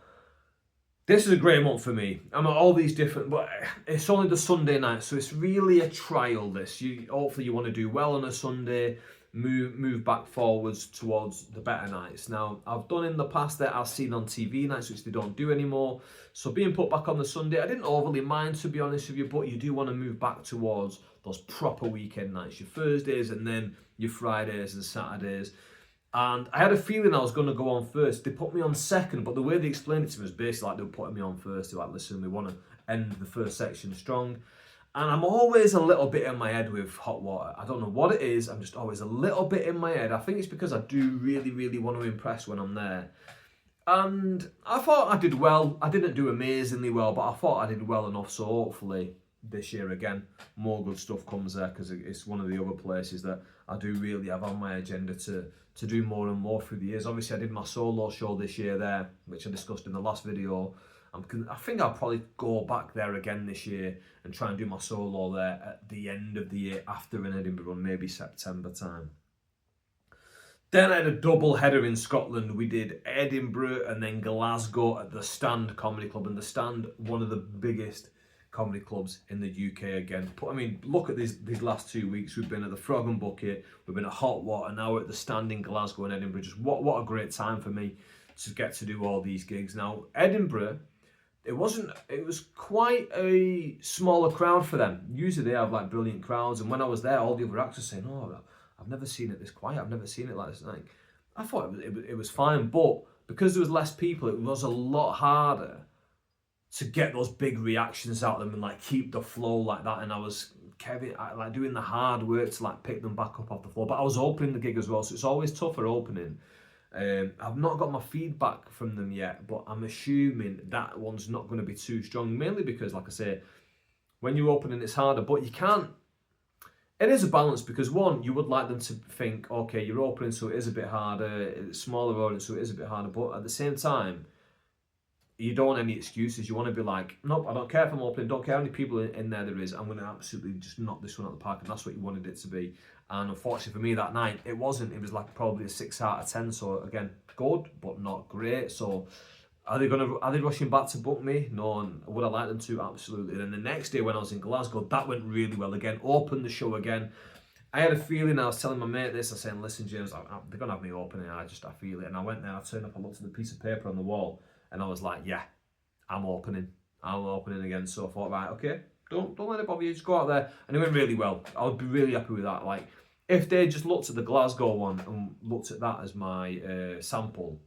this is a great month for me. I'm at all these different, but it's only the Sunday night, so it's really a trial. Hopefully you want to do well on a Sunday, move back forwards towards the better nights. Now, I've done in the past that I've seen on TV nights, which they don't do anymore. So being put back on the Sunday, I didn't overly mind, to be honest with you, but you do want to move back towards those proper weekend nights, your Thursdays and then your Fridays and Saturdays. And I had a feeling I was going to go on first. They put me on second, but the way they explained it to me was basically like they were putting me on first. They're like, listen, we want to end the first section strong. And I'm always a little bit in my head with Hot Water. I don't know what it is. I'm just always a little bit in my head. I think it's because I do really, really want to impress when I'm there. And I thought I did well. I didn't do amazingly well, but I thought I did well enough. So hopefully this year again, more good stuff comes there, because it's one of the other places that I do really have on my agenda to do more and more through the years. Obviously, I did my solo show this year there, which I discussed in the last video. I think I'll probably go back there again this year and try and do my solo there at the end of the year after an Edinburgh run, maybe September time. Then I had a double header in Scotland. We did Edinburgh and then Glasgow at the Stand Comedy Club. And the Stand, one of the biggest comedy clubs in the UK again. I mean, look at these last 2 weeks. We've been at the Frog and Bucket, we've been at Hot Water, now we're at the Stand in Glasgow and Edinburgh. Just what a great time for me to get to do all these gigs. Now, Edinburgh, it was quite a smaller crowd for them. Usually they have like brilliant crowds, and when I was there, all the other acts were saying, oh, I've never seen it this quiet, I've never seen it like this. Like, I thought it was fine, but because there was less people, it was a lot harder to get those big reactions out of them and like keep the flow like that. And I was like doing the hard work to like pick them back up off the floor. But I was opening the gig as well, so it's always tougher opening. I've not got my feedback from them yet, but I'm assuming that one's not going to be too strong, mainly because, like I say, when you're opening it's harder, but you can't. It is a balance, because one, you would like them to think, okay, you're opening, so it is a bit harder, it's a smaller audience, so it is a bit harder, but at the same time, you don't want any excuses. You want to be like, nope, I don't care if I'm opening, don't care how many people in there is, I'm going to absolutely just knock this one out of the park, and that's what you wanted it to be. And unfortunately for me that night, it wasn't. It was like probably a 6 out of 10, so again, good, but not great. So are they rushing back to book me? No. And would I like them to? Absolutely. And then the next day when I was in Glasgow, that went really well again, opened the show again. I had a feeling, I was telling my mate this, I was saying, listen James, they're going to have me opening, I feel it. And I went there, I turned up, I looked at the piece of paper on the wall, and I was like, yeah, I'm opening again. So I thought, right, okay, don't let it bother you, just go out there. And it went really well. I would be really happy with that. Like, if they just looked at the Glasgow one and looked at that as my sample,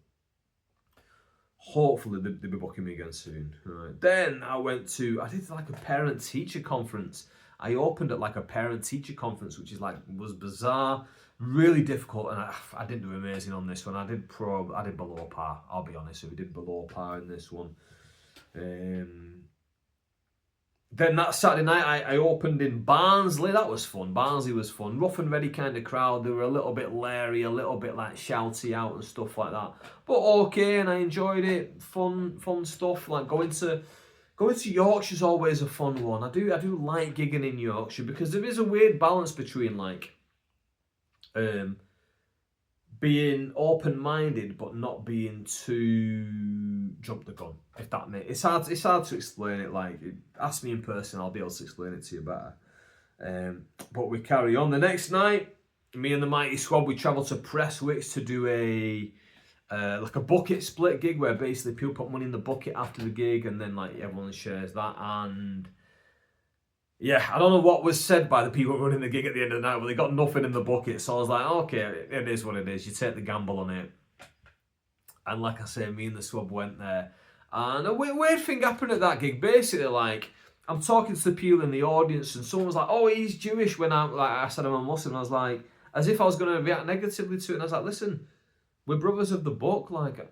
hopefully they'll be booking me again soon. Right. Then I did like a parent-teacher conference. I opened at like a parent-teacher conference, which was bizarre. Really difficult, and I didn't do amazing on this one. I did below par. I'll be honest with you, did below par in this one. Then that Saturday night, I opened in Barnsley. That was fun. Barnsley was fun. Rough and ready kind of crowd. They were a little bit leery, a little bit like shouty out and stuff like that. But okay, and I enjoyed it. Fun stuff. Like going to Yorkshire's always a fun one. I do like gigging in Yorkshire because there is a weird balance between like being open-minded but not being too jump the gun, if that makes it's hard to explain it. Like, ask me in person, I'll be able to explain it to you better. But we carry on. The next night, me and the Mighty Squad, we travelled to Prestwich to do a like a bucket split gig where basically people put money in the bucket after the gig and then like everyone shares that. And yeah, I don't know what was said by the people running the gig at the end of the night, but they got nothing in the bucket. So I was like, okay, it is what it is. You take the gamble on it. And like I say, me and the Swab went there. And a weird thing happened at that gig. Basically, like, I'm talking to the people in the audience and someone was like, oh, he's Jewish, when I said I'm a Muslim. I was like, as if I was going to react negatively to it. And I was like, listen, we're brothers of the book. Like,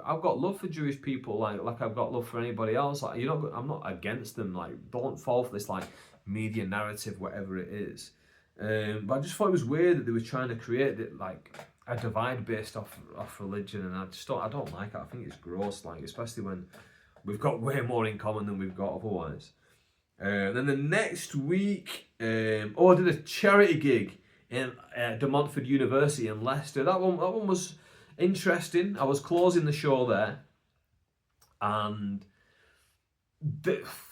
I've got love for Jewish people, like I've got love for anybody else. Like, I'm not against them. Like, don't fall for this like media narrative, whatever it is. But I just thought it was weird that they were trying to create it like a divide based off religion, and I don't like it. I think it's gross, like especially when we've got way more in common than we've got otherwise. Then the next week, I did a charity gig in De Montfort University in Leicester. That one was interesting. I was closing the show there, and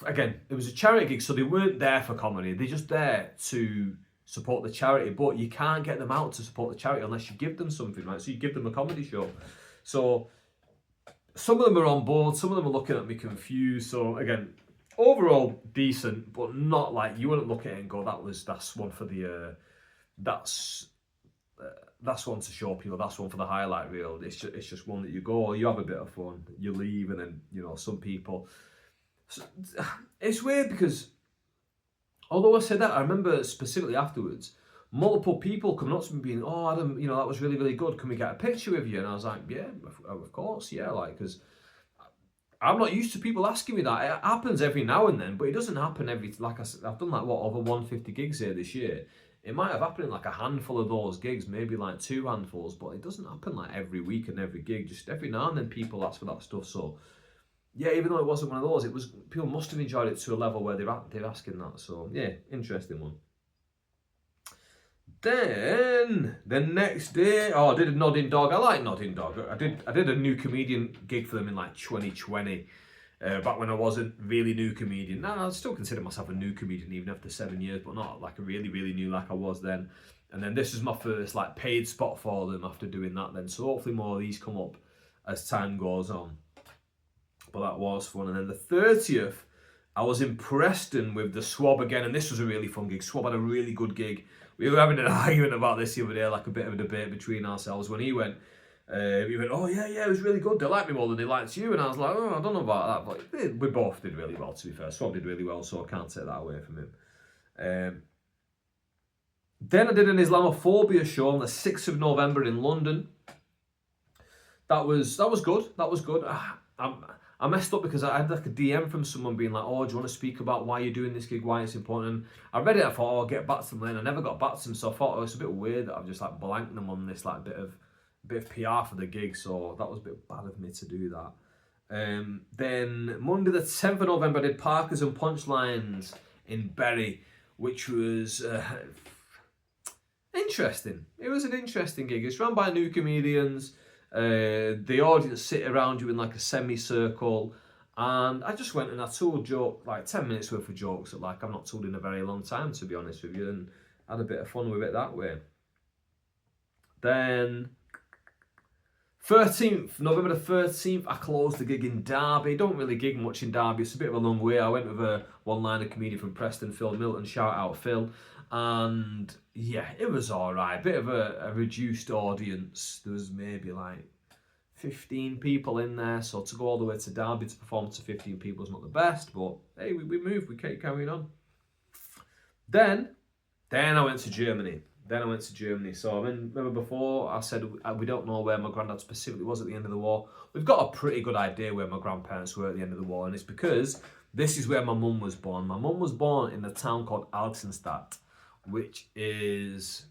again, it was a charity gig, so they weren't there for comedy. They're just there to support the charity, but you can't get them out to support the charity unless you give them something, right? So you give them a comedy show. So some of them are on board, some of them are looking at me confused. So again, overall decent, but not like you wouldn't look at it and go, that's one for the that's one to show people, that's one for the highlight reel. It's just one that you go, you have a bit of fun, you leave, and then some people. It's weird because although I said that, I remember specifically afterwards, multiple people coming up to me being, oh, Adam, that was really, really good. Can we get a picture with you? And I was like, yeah, of course, yeah. Like, because I'm not used to people asking me that. It happens every now and then, but it doesn't happen like I said, I've done like, over 150 gigs here this year. It might have happened in like a handful of those gigs, maybe like 2 handfuls, but it doesn't happen like every week and every gig. Just every now and then people ask for that stuff. So yeah, even though it wasn't one of those, it was, people must have enjoyed it to a level where they're asking that. So yeah, interesting one. Then the next day, I did a Nodding Dog. I like Nodding Dog. I did a new comedian gig for them in like 2020, back when I wasn't really new comedian. Now I still consider myself a new comedian even after 7 years, but not like a really, really new like I was then. And then this was my first like paid spot for them after doing that then. So hopefully more of these come up as time goes on. But that was fun. And then the 30th, I was in Preston with the Swab again, and this was a really fun gig. Swab had a really good gig. We were having an argument about this the other day, like a bit of a debate between ourselves. When he went, oh yeah, it was really good. They liked me more than they liked you. And I was like, oh, I don't know about that. But we both did really well, to be fair. Swab did really well, so I can't take that away from him. Then I did an Islamophobia show on the 6th of November in London. That was good. That was good. I messed up because I had like a DM from someone being like, oh, do you want to speak about why you're doing this gig, why it's important? And I read it, I thought, I'll get back to them later. I never got back to them, so I thought, it's a bit weird that I've just like blanked them on this like bit of PR for the gig, so that was a bit bad of me to do that. Then Monday the 10th of November, I did Parkers and Punchlines in Bury, which was interesting. It was an interesting gig. It's run by new comedians. The audience sit around you in like a semicircle, and I just went and I told joke like 10 minutes worth of jokes that like I've not told in a very long time, to be honest with you, and had a bit of fun with it that way. Then November the 13th, I closed the gig in Derby. Don't really gig much in Derby, it's a bit of a long way. I went with a one-liner comedian from Preston, Phil Milton, shout out Phil. And yeah, it was alright. Bit of a reduced audience. There was maybe like 15 people in there. So to go all the way to Derby to perform to 15 people is not the best. But hey, we moved. We kept carrying on. Then I went to Germany. Then I went to Germany. So I mean, remember before I said we don't know where my granddad specifically was at the end of the war. We've got a pretty good idea where my grandparents were at the end of the war, and it's because this is where my mum was born. My mum was born in a town called Altenstadt, which is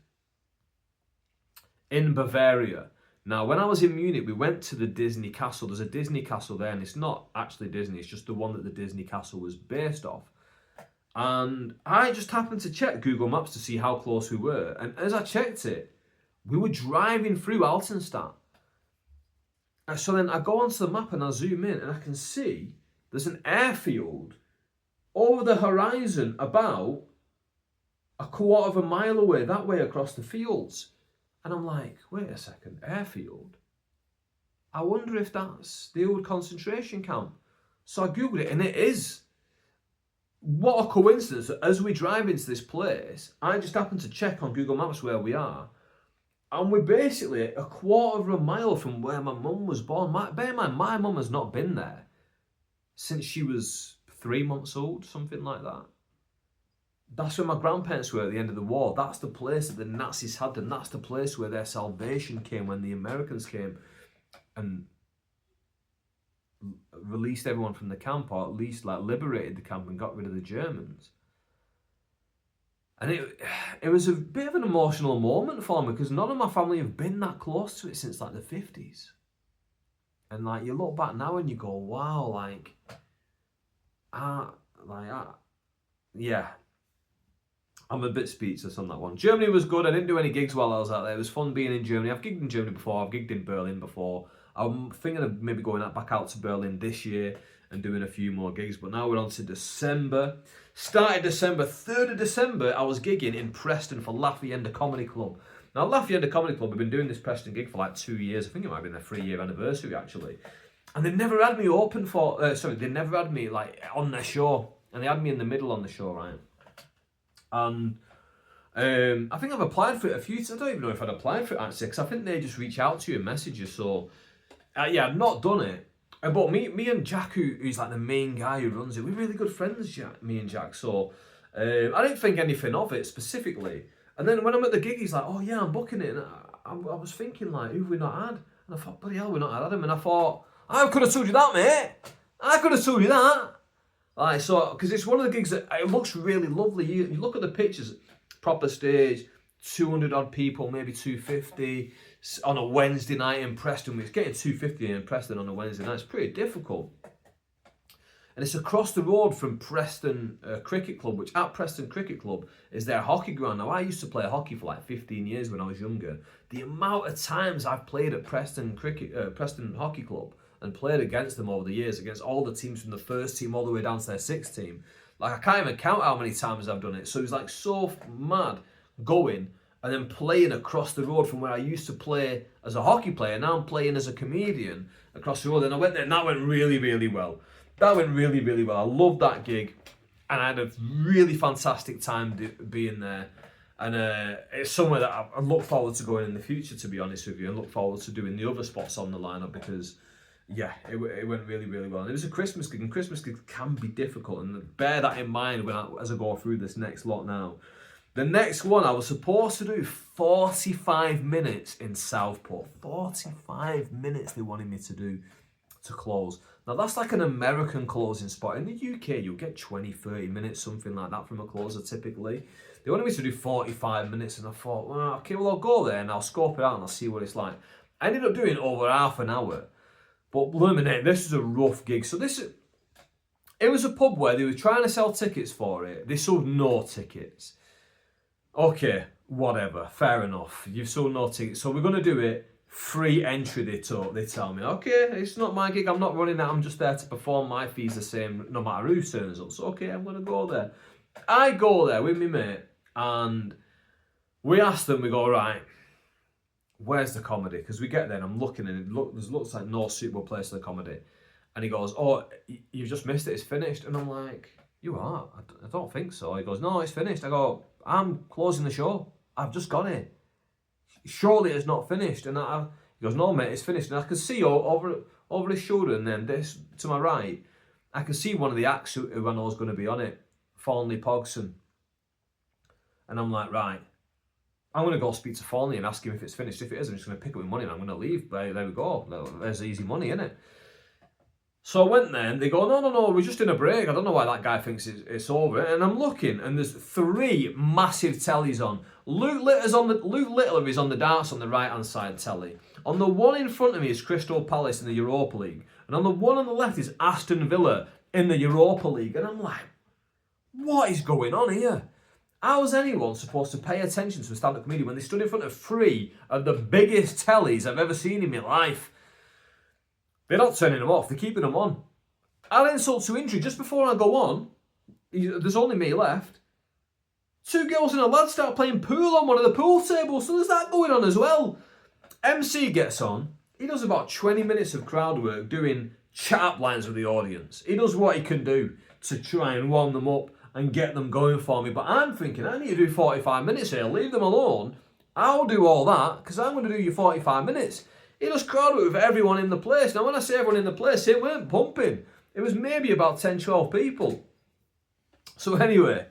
in Bavaria. Now, when I was in Munich, we went to the Disney Castle. There's a Disney Castle there, and it's not actually Disney. It's just the one that the Disney Castle was based off. And I just happened to check Google Maps to see how close we were. And as I checked it, we were driving through Altenstadt. And so then I go onto the map and I zoom in and I can see there's an airfield over the horizon about a quarter of a mile away, that way across the fields. And I'm like, wait a second, airfield? I wonder if that's the old concentration camp. So I Googled it and it is. What a coincidence that as we drive into this place, I just happened to check on Google Maps where we are. And we're basically a quarter of a mile from where my mum was born. Bear in mind, my mum has not been there since she was 3 months old, something like that. That's where my grandparents were at the end of the war. That's the place that the Nazis had them. That's the place where their salvation came when the Americans came and released everyone from the camp, or at least like liberated the camp and got rid of the Germans. And it was a bit of an emotional moment for me because none of my family have been that close to it since like the 50s. And like you look back now and you go, wow, yeah. I'm a bit speechless on that one. Germany was good. I didn't do any gigs while I was out there. It was fun being in Germany. I've gigged in Germany before. I've gigged in Berlin before. I'm thinking of maybe going back out to Berlin this year and doing a few more gigs. But now we're on to December. Started December, 3rd of December, I was gigging in Preston for La Fienda Comedy Club. Now, La Fienda Comedy Club, we've been doing this Preston gig for like 2 years. I think it might have been their 3-year anniversary, actually. And they never had me open for... they never had me like on their show. And they had me in the middle on the show, right? And I think I've applied for it a few times. I don't even know if I'd applied for it actually, because I think they just reach out to you and message you. So, yeah, I've not done it. But me and Jack, who's like the main guy who runs it, we're really good friends, me and Jack. So, I didn't think anything of it specifically. And then when I'm at the gig, he's like, oh yeah, I'm booking it. And I was thinking like, who have we not had? And I thought, bloody hell, we've not had him. And I thought, I could have told you that, mate. I could have told you that. Like, so, because it's one of the gigs that it looks really lovely. You look at the pictures, proper stage, 200 odd people, maybe 250 on a Wednesday night in Preston. It's getting 250 in Preston on a Wednesday night. It's pretty difficult. And it's across the road from Preston Cricket Club, which at Preston Cricket Club is their hockey ground. Now, I used to play hockey for like 15 years when I was younger. The amount of times I've played at Preston Hockey Club and played against them over the years, against all the teams from the first team all the way down to their sixth team. Like, I can't even count how many times I've done it. So it's like so mad going and then playing across the road from where I used to play as a hockey player. Now I'm playing as a comedian across the road. And I went there and that went really, really well. That went really, really well. I loved that gig. And I had a really fantastic time being there. And it's somewhere that I look forward to going in the future, to be honest with you. And look forward to doing the other spots on the lineup because... yeah, it went really, really well. And it was a Christmas gig, and Christmas gigs can be difficult. And bear that in mind as I go through this next lot now. The next one, I was supposed to do 45 minutes in Southport. 45 minutes they wanted me to do to close. Now, that's like an American closing spot. In the UK, you'll get 20, 30 minutes, something like that from a closer typically. They wanted me to do 45 minutes, and I thought, well, okay, well, I'll go there and I'll scope it out and I'll see what it's like. I ended up doing over half an hour. But Luminate, this is a rough gig. So it was a pub where they were trying to sell tickets for it. They sold no tickets. Okay, whatever, fair enough. You've sold no tickets. So we're going to do it. Free entry, they tell me. Okay, it's not my gig. I'm not running that. I'm just there to perform. My fee's the same no matter who turns up. So, okay, I'm going to go there. I go there with my mate and we ask them, we go, right, where's the comedy? Because we get there and I'm looking and it looks like no suitable place for the comedy. And he goes, oh, you've just missed it, it's finished. And I'm like, you are? I don't think so. He goes, no, it's finished. I go, I'm closing the show. I've just got it. Surely it's not finished. And he goes, no, mate, it's finished. And I can see over his shoulder and then this to my right, I can see one of the acts who I know is going to be on it, Thornley Pogson. And I'm like, right, I'm going to go speak to Forney and ask him if it's finished. If it is, I'm just going to pick up my money and I'm going to leave. There we go. There's easy money, innit? So I went there and they go, no, we're just in a break. I don't know why that guy thinks it's over. And I'm looking and there's 3 massive tellies on. Luke Littler is on the darts on the right-hand side telly. On the one in front of me is Crystal Palace in the Europa League. And on the one on the left is Aston Villa in the Europa League. And I'm like, what is going on here? How is anyone supposed to pay attention to a stand-up comedian when they stood in front of 3 of the biggest tellies I've ever seen in my life? They're not turning them off, they're keeping them on. Add insult to injury, just before I go on, there's only me left. 2 girls and a lad start playing pool on one of the pool tables, so there's that going on as well. MC gets on, he does about 20 minutes of crowd work doing chat lines with the audience. He does what he can do to try and warm them up and get them going for me. But I'm thinking, I need to do 45 minutes here, leave them alone. I'll do all that, because I'm going to do your 45 minutes. He does crowd work with everyone in the place. Now, when I say everyone in the place, it weren't pumping. It was maybe about 10, 12 people. So anyway,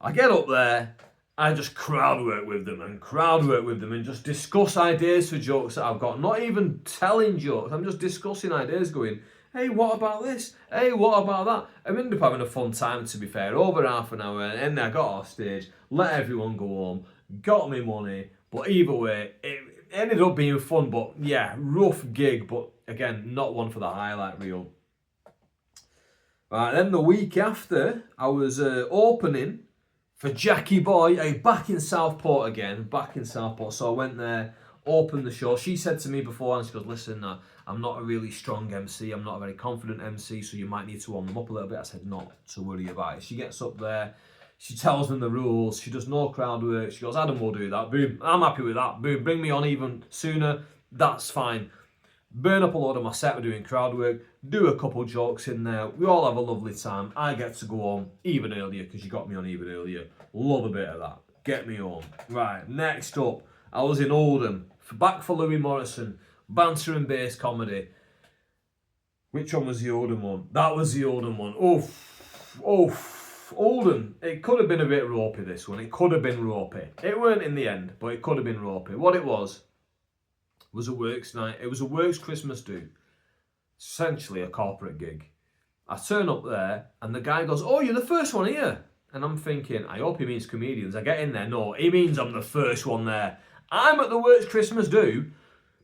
I get up there, I just crowd work with them and just discuss ideas for jokes that I've got. Not even telling jokes, I'm just discussing ideas going, hey, what about this? Hey, what about that? I ended up having a fun time, to be fair, over half an hour, and then I got off stage, let everyone go home, got me money, but either way, it ended up being fun, but yeah, rough gig, but again, not one for the highlight reel. Right, then the week after, I was opening for Jackie Boy, back in Southport again, so I went there, opened the show. She said to me beforehand, she goes, listen, I'm not a really strong MC, I'm not a very confident MC, so you might need to warm them up a little bit. I said, not to worry about it. She gets up there, she tells them the rules, she does no crowd work, she goes, Adam will do that, boom, I'm happy with that, boom, bring me on even sooner, that's fine. Burn up a load of my set, we're doing crowd work, do a couple jokes in there, we all have a lovely time, I get to go home even earlier because you got me on even earlier, love a bit of that, get me home. Right, next up, I was in Oldham, back for Louis Morrison, banter and bass comedy. Which one was the Oldham one? That was the Oldham one, Oldham, it could have been a bit ropey, this one. It could have been ropey. It weren't in the end, but it could have been ropey. What it was a works night. It was a works Christmas do. Essentially a corporate gig. I turn up there and the guy goes, oh, you're the first one here. And I'm thinking, I hope he means comedians. I get in there, no, he means I'm the first one there. I'm at the works Christmas do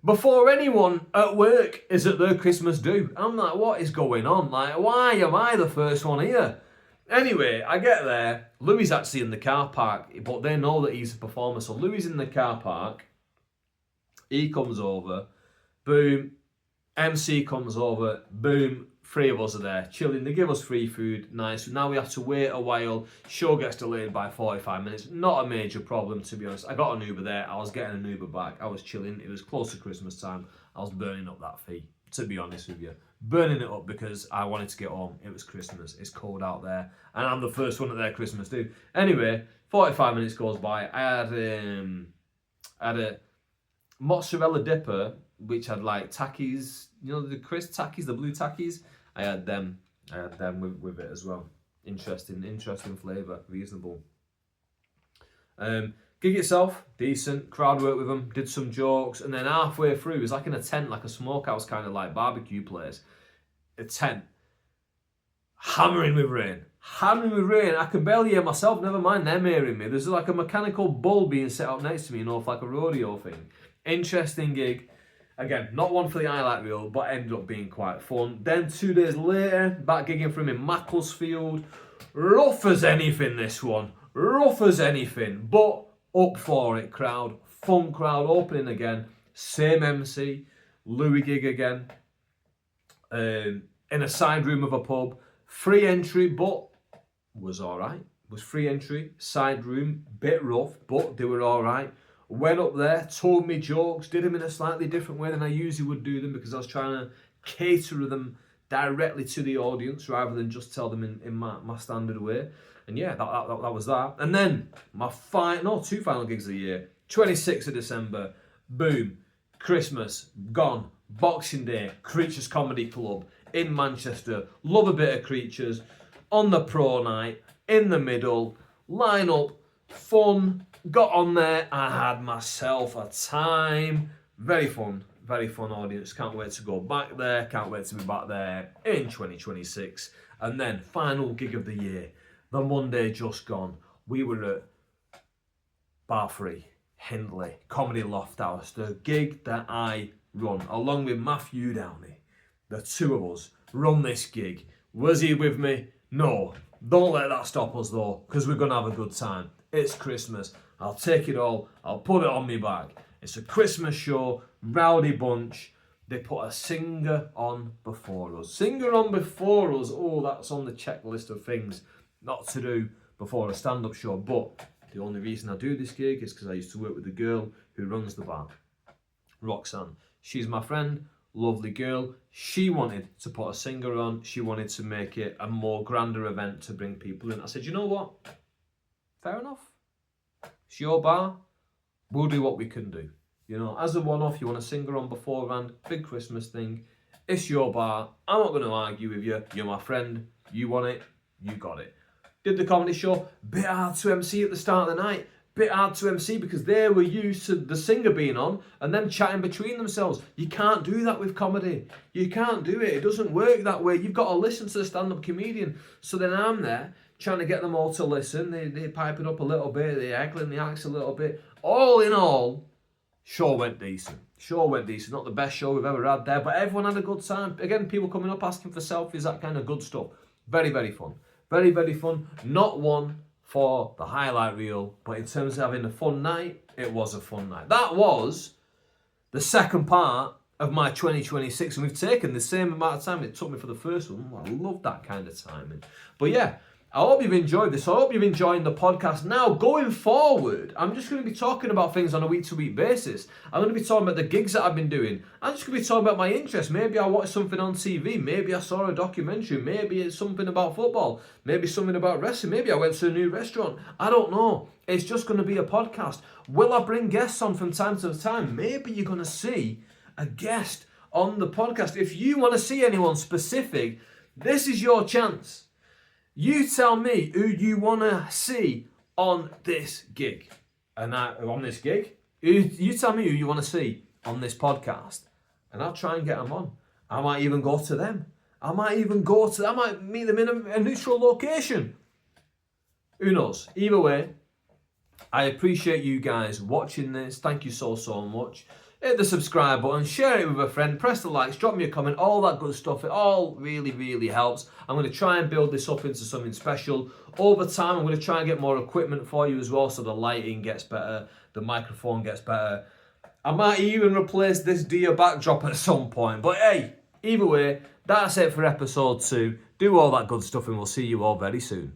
before anyone at work is at their Christmas do. I'm like, what is going on? Like, why am I the first one here? Anyway, I get there, Louis is actually in the car park, but they know that he's a performer, so Louis is in the car park, he comes over, boom, MC comes over, boom, 3 of us are there, chilling, they give us free food, nice, now we have to wait a while, show gets delayed by 45 minutes, not a major problem to be honest, I got an Uber there, I was getting an Uber back, I was chilling, it was close to Christmas time, I was burning up that fee, to be honest with you. Burning it up because I wanted to get home. It was Christmas. It's cold out there. And I'm the first one at their Christmas do. Anyway, 45 minutes goes by. I had a mozzarella dipper, which had like Takis, you know, the crisp Takis, the blue Takis. I had them with it as well. Interesting flavour. Reasonable. Gig itself, decent, crowd worked with them, did some jokes, and then halfway through, it was like in a tent, like a smokehouse kind of like barbecue place. A tent. Hammering with rain. I can barely hear myself, never mind them hearing me. There's like a mechanical bull being set up next to me, you know, for like a rodeo thing. Interesting gig. Again, not one for the highlight reel, but ended up being quite fun. Then 2 days later, back gigging for him in Macclesfield. Rough as anything, this one. Rough as anything, but up for it crowd, fun crowd, opening again, same MC, Louis gig again, in a side room of a pub, free entry, but was alright, was free entry, side room, bit rough, but they were alright. Went up there, told me jokes, did them in a slightly different way than I usually would do them because I was trying to cater them directly to the audience rather than just tell them in my standard way. And yeah, that was that. And then my 2 final gigs of the year. 26th of December, boom, Christmas, gone. Boxing Day, Creatures Comedy Club in Manchester. Love a bit of Creatures. On the pro night, in the middle, line up, fun, got on there. I had myself a time. Very fun audience. Can't wait to go back there. Can't wait to be back there in 2026. And then final gig of the year, the Monday just gone. We were at Bar 3, Hindley, Comedy Loft House, the gig that I run, along with Matthew Downey. The two of us run this gig. Was he with me? No. Don't let that stop us though, because we're going to have a good time. It's Christmas. I'll take it all. I'll put it on me back. It's a Christmas show, rowdy bunch. They put a singer on before us. Singer on before us. Oh, that's on the checklist of things not to do before a stand-up show. But the only reason I do this gig is because I used to work with the girl who runs the bar, Roxanne. She's my friend, lovely girl. She wanted to put a singer on. She wanted to make it a more grander event to bring people in. I said, you know what? Fair enough. It's your bar. We'll do what we can do. You know, as a one-off, you want a singer on beforehand, big Christmas thing. It's your bar. I'm not going to argue with you. You're my friend. You want it. You got it. Did the comedy show. Bit hard to MC at the start of the night. Bit hard to MC because they were used to the singer being on and them chatting between themselves. You can't do that with comedy. You can't do it. It doesn't work that way. You've got to listen to the stand-up comedian. So then I'm there trying to get them all to listen. They pipe it up a little bit. They heckling the acts a little bit. All in all, show went decent. Not the best show we've ever had there, but everyone had a good time. Again, people coming up asking for selfies, that kind of good stuff. Very, very fun. Very, very fun. Not one for the highlight reel, but in terms of having a fun night, it was a fun night. That was the second part of my 2026, and we've taken the same amount of time it took me for the first one. I love that kind of timing. But yeah, I hope you've enjoyed this. I hope you're enjoying the podcast. Now, going forward, I'm just going to be talking about things on a week-to-week basis. I'm going to be talking about the gigs that I've been doing. I'm just going to be talking about my interests. Maybe I watched something on TV. Maybe I saw a documentary. Maybe it's something about football. Maybe something about wrestling. Maybe I went to a new restaurant. I don't know. It's just going to be a podcast. Will I bring guests on from time to time? Maybe you're going to see a guest on the podcast. If you want to see anyone specific, this is your chance. You tell me who you want to see on this gig. You tell me who you want to see on this podcast. And I'll try and get them on. I might even go to them. I might meet them in a neutral location. Who knows? Either way, I appreciate you guys watching this. Thank you so much. Hit the subscribe button, share it with a friend, press the likes, drop me a comment, all that good stuff. It all really, really helps. I'm going to try and build this up into something special. Over time, I'm going to try and get more equipment for you as well, so the lighting gets better, the microphone gets better. I might even replace this deer backdrop at some point. But hey, either way, that's it for episode 2. Do all that good stuff and we'll see you all very soon.